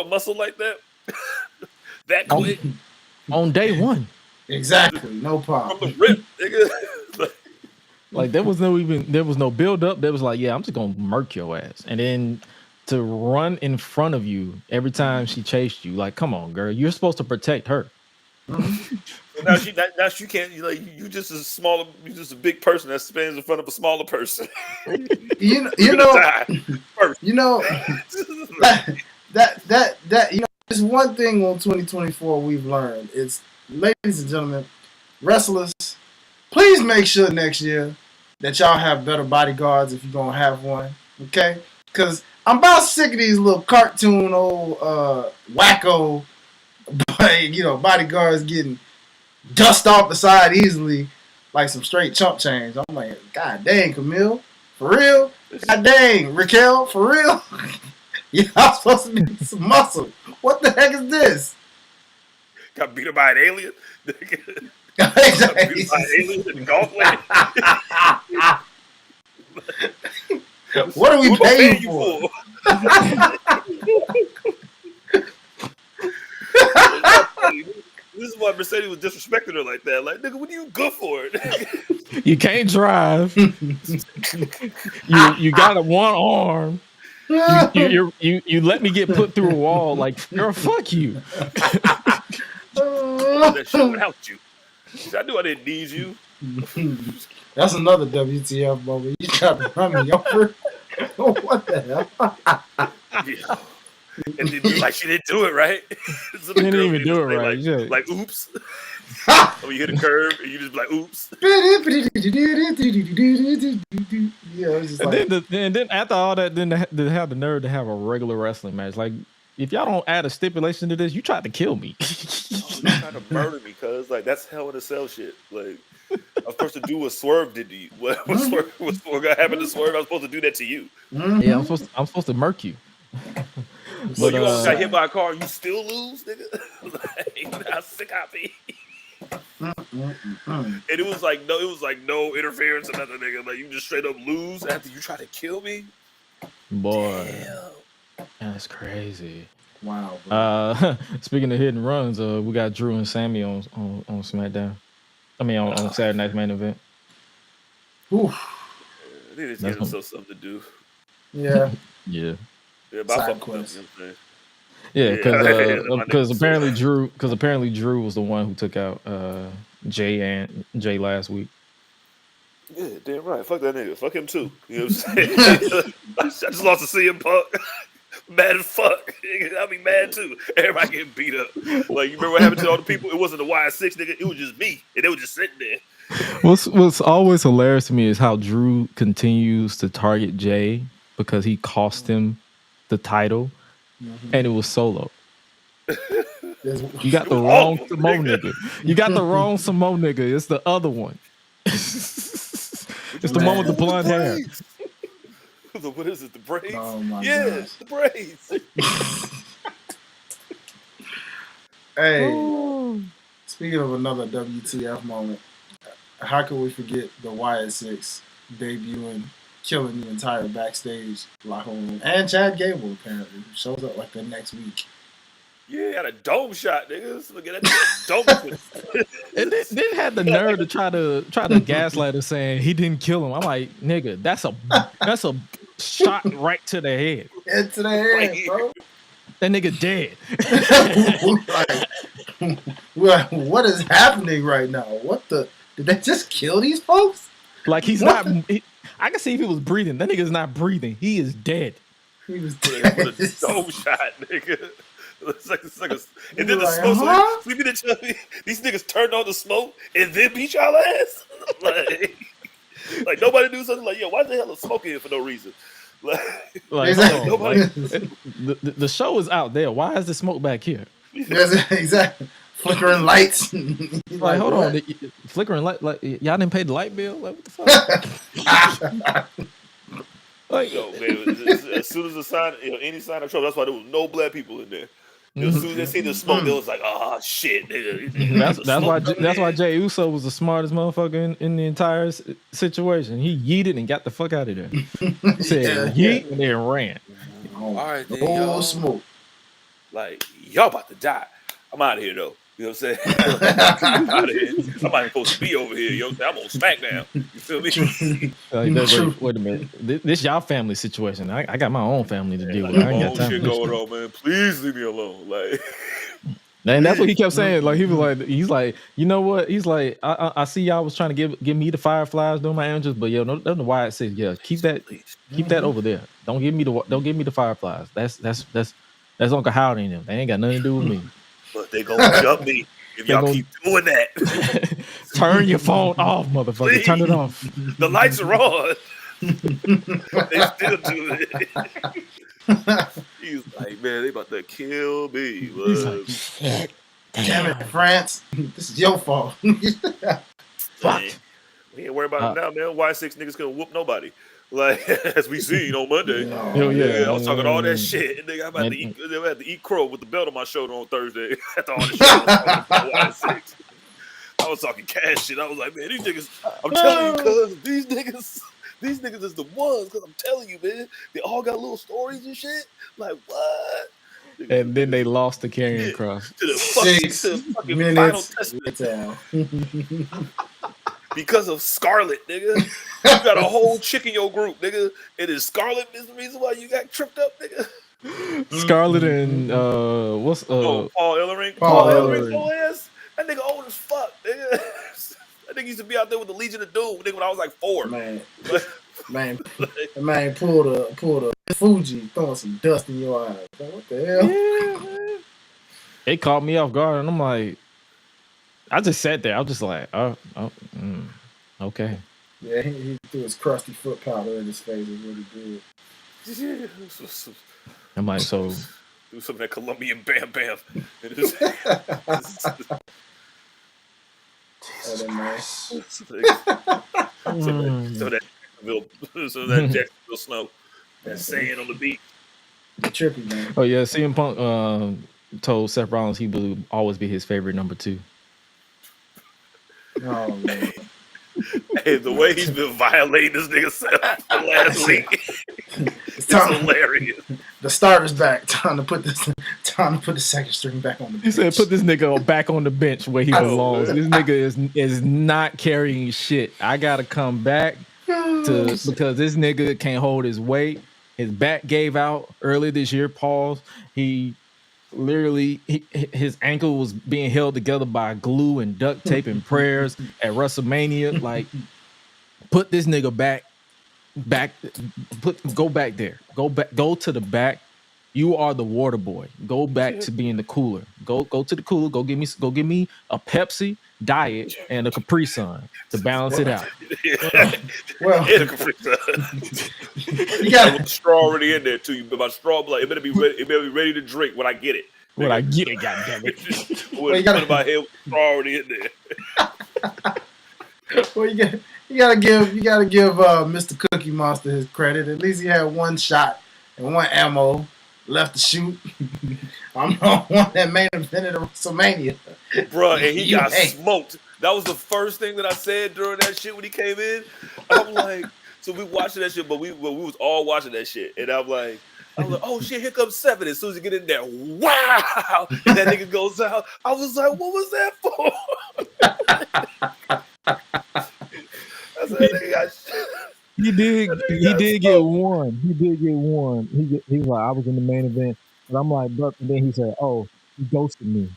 muscle like that, that quick on day one. Exactly, no problem. From the rip, nigga. Like there was no build up. There was like, yeah, I'm just gonna murk your ass, and then to run in front of you every time she chased you. Like, come on, girl, you're supposed to protect her. Now she can't. Like you just a big person that stands in front of a smaller person. That it's one thing on 2024 we've learned. It's, ladies and gentlemen, wrestlers, please make sure next year that y'all have better bodyguards if you're gonna have one. Okay, because I'm about sick of these little cartoon old Waco, bodyguards getting dust off the side easily like some straight chump change. I'm like, God dang, Camille, for real? God dang, Raquel, for real? Y'all supposed to be some muscle. What the heck is this? Got beat up by an alien. Exactly. Aliens in the golf land. What are we paying you for? This is why Mercedes was disrespecting her like that. Like, nigga, what are you good for? You can't drive. you got a one arm. You let me get put through a wall. Like, girl, fuck you. That shit without you. I knew I didn't need you. That's another WTF moment. You tried to run me over. What the hell? Yeah. And then, like, she didn't do it right. So didn't even do it right. Like, oops. Or you hit a curve and you just like, oops. Yeah, it was just and then after all that, then they have the nerve to have a regular wrestling match. Like, if y'all don't add a stipulation to this, you tried to kill me. You tried to murder me, cuz like that's Hell in a Cell shit. Like, I was supposed to do what Swerve did to you. What happened to Swerve? I was supposed to do that to you. Yeah, I'm supposed to murk you. But you got hit by a car and you still lose, nigga. Like, how sick I be. And it was like no interference or nothing, nigga. Like, you just straight up lose after you try to kill me. Boy, that's crazy. Wow. Speaking of hidden runs, we got Drew and Sammy on SmackDown. I mean, on Saturday Night's Main Event. They just gave themselves something to do. Yeah. Yeah. Yeah, about quest. Yeah, because apparently Drew was the one who took out Jay last week. Yeah, damn right. Fuck that nigga. Fuck him too. You know what I'm saying? I just lost to CM Punk. Mad as fuck. I'll be mad too. Everybody getting beat up. Like, you remember what happened to all the people? It wasn't the Y6 nigga. It was just me, and they were just sitting there. What's always hilarious to me is how Drew continues to target Jay because he cost him the title, and it was Solo. You got the wrong Samoa nigga. You got the wrong Samoa nigga. It's the other one. It's the one with the blonde hair. What is it? The braids? Oh my gosh. The braids. Hey, speaking of another WTF moment, how could we forget the Wyatt Six debuting, killing the entire backstage locker room, and Chad Gable apparently who shows up like the next week. Yeah, got a dome shot, niggas. Look at that dome. And they had the nerve to try to gaslight us saying he didn't kill him. I'm like, nigga, that's a shot right to the head. Head to the head, bro. That nigga dead. Like, what is happening right now? Did they just kill these folks? Like, he's not. I can see if he was breathing. That nigga's not breathing. He is dead. He was dead. With a dome shot, nigga. It's like and then the smoke. So we mean to tell me these niggas turned on the smoke and then beat y'all ass. like nobody do something like, yo, why the hell is smoke here for no reason? The show is out there. Why is the smoke back here? Yes, exactly. Flickering lights. Like, hold on, flickering light. Like, y'all didn't pay the light bill. Like, what the fuck? Like, yo, man, as soon as the sign, any sign of trouble, that's why there was no black people in there. As soon as they see the smoke, they was like, "Oh shit, nigga." That's why Jey Uso was the smartest motherfucker in the entire situation. He yeeted and got the fuck out of there. He said yeet and then ran. All right, then, y'all. Smoke. Like, y'all about to die. I'm out of here though. You know what I'm saying? I'm out of here. I'm not even supposed to be over here. You know what I'm saying? I'm on SmackDown. You feel me? Wait a minute. This y'all family situation. I got my own family to deal with. I ain't got time shit for this going on, man. Please leave me alone. Like, and that's what he kept saying. Like, he's like, you know what? He's like, I see y'all was trying to give me the Fireflies doing my angels, but yo, no, that's why I said, yeah, keep that over there. Don't give me the Fireflies. That's Uncle Howdy and them. They ain't got nothing to do with me. But they gonna jump me if y'all keep doing that. Turn your phone off, motherfucker. Please. Turn it off. The lights are on. They still do it. He's like, man, they about to kill me. He's like, shit. Damn it, France. This is your fault. Fuck. We ain't worried about it now, man. Y6 niggas couldn't whoop nobody. Like, as we seen on Monday. I was talking all that shit. And nigga, they had to eat crow with the belt on my shoulder on Thursday. After all the shit I was talking about Y6. I was talking cash shit. I was like, man, these niggas. I'm telling you, cuz these niggas is the ones. Cuz I'm telling you, man, they all got little stories and shit. Like what? And then they lost the carrying cross. To the 6 fucking minutes Final Testament. Because of Scarlet, nigga. You got a whole chick in your group, nigga. And is Scarlet is the reason why you got tripped up, nigga? Scarlet and Paul Ellering. Paul Ellering, Ellering. ass. That nigga old as fuck, nigga. That nigga used to be out there with the Legion of Doom, nigga, when I was like 4. Man, pulled a Fuji, throwing some dust in your eyes. Like, what the hell? Yeah, man. It caught me off guard, and I'm like, I just sat there. I was just like, okay. Yeah, he threw his crusty foot powder in his face. It really good. I'm like, so do some of that Colombian bam bam. Some of that Jacksonville snow. That sand on the beach. Trippy, man. Oh yeah, CM Punk told Seth Rollins he will always be his favorite number 2. Oh man. Hey, the way he's been violating this nigga Seth for last week. It's hilarious. The starter's back. Time to put the second string back on the bench. He said, "Put this nigga back on the bench where he belongs. This nigga is not carrying shit. I gotta come back because this nigga can't hold his weight. His back gave out earlier this year. Pause. He literally his ankle was being held together by glue and duct tape and prayers at WrestleMania. Like, put this nigga back. Go back there. Go to the back. You are the water boy. Go back to being the cooler. Go to the cooler. Go give me a Pepsi Diet and a Capri Sun to balance it out. Well, and a Capri Sun. You got a straw already in there too. My straw, like, it better be ready. It better be ready to drink when I get it. When I get it, goddammit. Well, you got my head with straw already in there. Well, you gotta give Mr. Cookie Monster his credit. At least he had one shot and one ammo left to shoot. I'm the one that main evented at WrestleMania. Bruh, and he got smoked. That was the first thing that I said during that shit when he came in. I'm like, so we watching that shit, but we was all watching that shit. And I'm like, oh shit, here comes 7. As soon as you get in there, wow! And that nigga goes out. I was like, what was that for? I said, that nigga got shit. He did get one. He was like, I was in the main event. And I'm like, but then he said, oh, he ghosted me.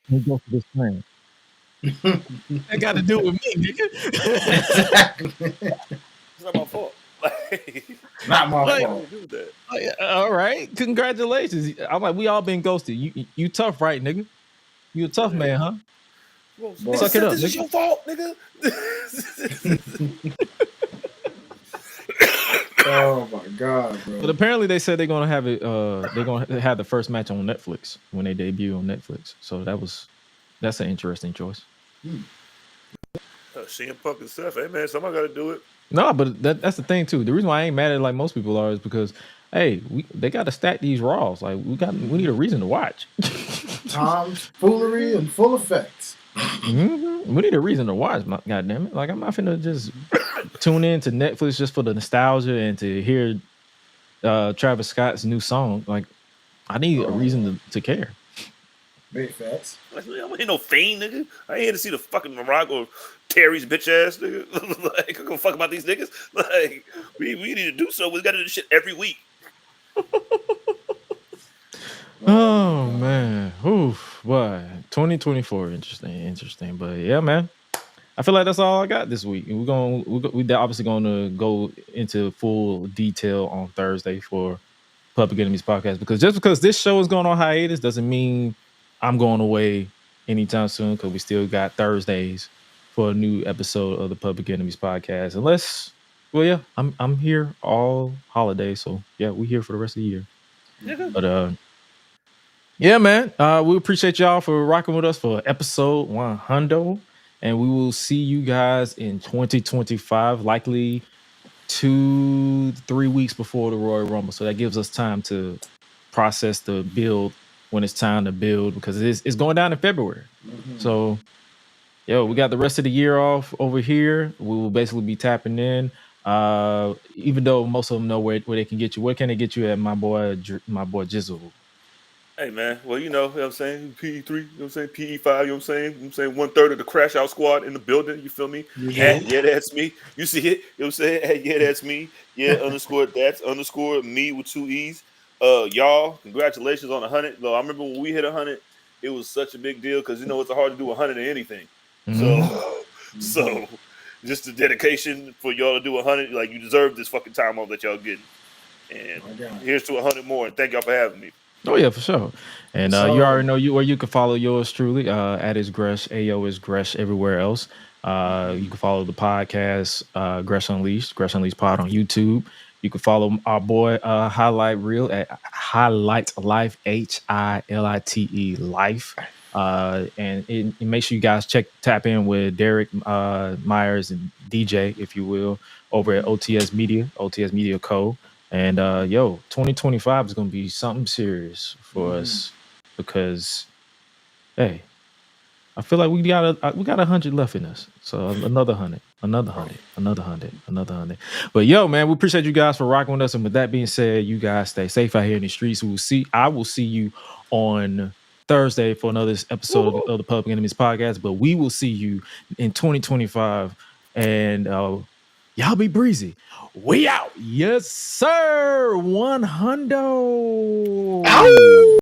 He ghosted his friend. That got to do with me, nigga. Exactly. It's not my fault. Not my fault. All right. Congratulations. I'm like, we all been ghosted. You tough, right, nigga? You a tough man, huh? Boy, suck it up, this is your fault, nigga. Oh my god, bro. But apparently they said they're gonna have it. They're gonna have the first match on Netflix when they debut on Netflix. So that's an interesting choice. CM Punk and Seth, hey man, somebody got to do it. No, but that's the thing too. The reason why I ain't mad at it like most people are is because, hey, they got to stack these Raws. Like we need a reason to watch. Tom's foolery and full effects. Mm-hmm. We need a reason to watch. God damn it! Like I'm not finna just tune in to Netflix just for the nostalgia and to hear Travis Scott's new song. Like I need a reason to care. Big facts. I ain't no fiend, nigga. I ain't here to see the fucking Morocco Terry's bitch ass nigga. Like, I'm gonna fuck about these niggas. Like, we need to do so. We gotta do this shit every week. Oh man, oof, boy, 2024, interesting. But yeah, man, I feel like that's all I got this week. And we're obviously gonna go into full detail on Thursday for Public Enemies podcast because just because this show is going on hiatus doesn't mean I'm going away anytime soon. Because we still got Thursdays for a new episode of the Public Enemies podcast. Unless, well, yeah, I'm here all holiday, so yeah, we're here for the rest of the year. But yeah, man, we appreciate y'all for rocking with us for episode 100, and we will see you guys in 2025, likely 2-3 weeks before the Royal Rumble. So that gives us time to process the build when it's time to build because it's going down in February. Mm-hmm. So Yo, we got the rest of the year off over here. We will basically be tapping in. Even though most of them know where they can get you. Where can they get you at, my boy Jizzle? Hey man, well you know what I'm saying, PE3, you know what I'm saying, PE5, you know what I'm saying, 1/3 of the crash out squad in the building, you feel me? At yeah, that's me. You see it, you know what I'm saying? At yeah, that's me. Yeah, underscore that's underscore me with 2 E's. Y'all, congratulations on 100. Though I remember when we hit 100, it was such a big deal because you know it's hard to do 100 in anything. So so just the dedication for y'all to do 100, like you deserve this fucking time off that y'all getting. And here's to 100 more, and thank y'all for having me. Oh yeah, for sure. And you already know where you can follow yours truly. At is Gresh, AO is Gresh everywhere else. You can follow the podcast, Gresh Unleashed Pod on YouTube. You can follow our boy Hi-Lite Real at Hi-Lite Life, HILITE Life. And make sure you guys tap in with Derek Myers and DJ, if you will, over at OTS Media Co. And 2025 is gonna be something serious for us because, hey, I feel like we got 100 left in us. So another 100. But yo, man, we appreciate you guys for rocking with us. And with that being said, you guys stay safe out here in the streets. I will see you on Thursday for another episode of the Public Enemies podcast. But we will see you in 2025. And y'all be breezy. We out. Yes, sir. 100.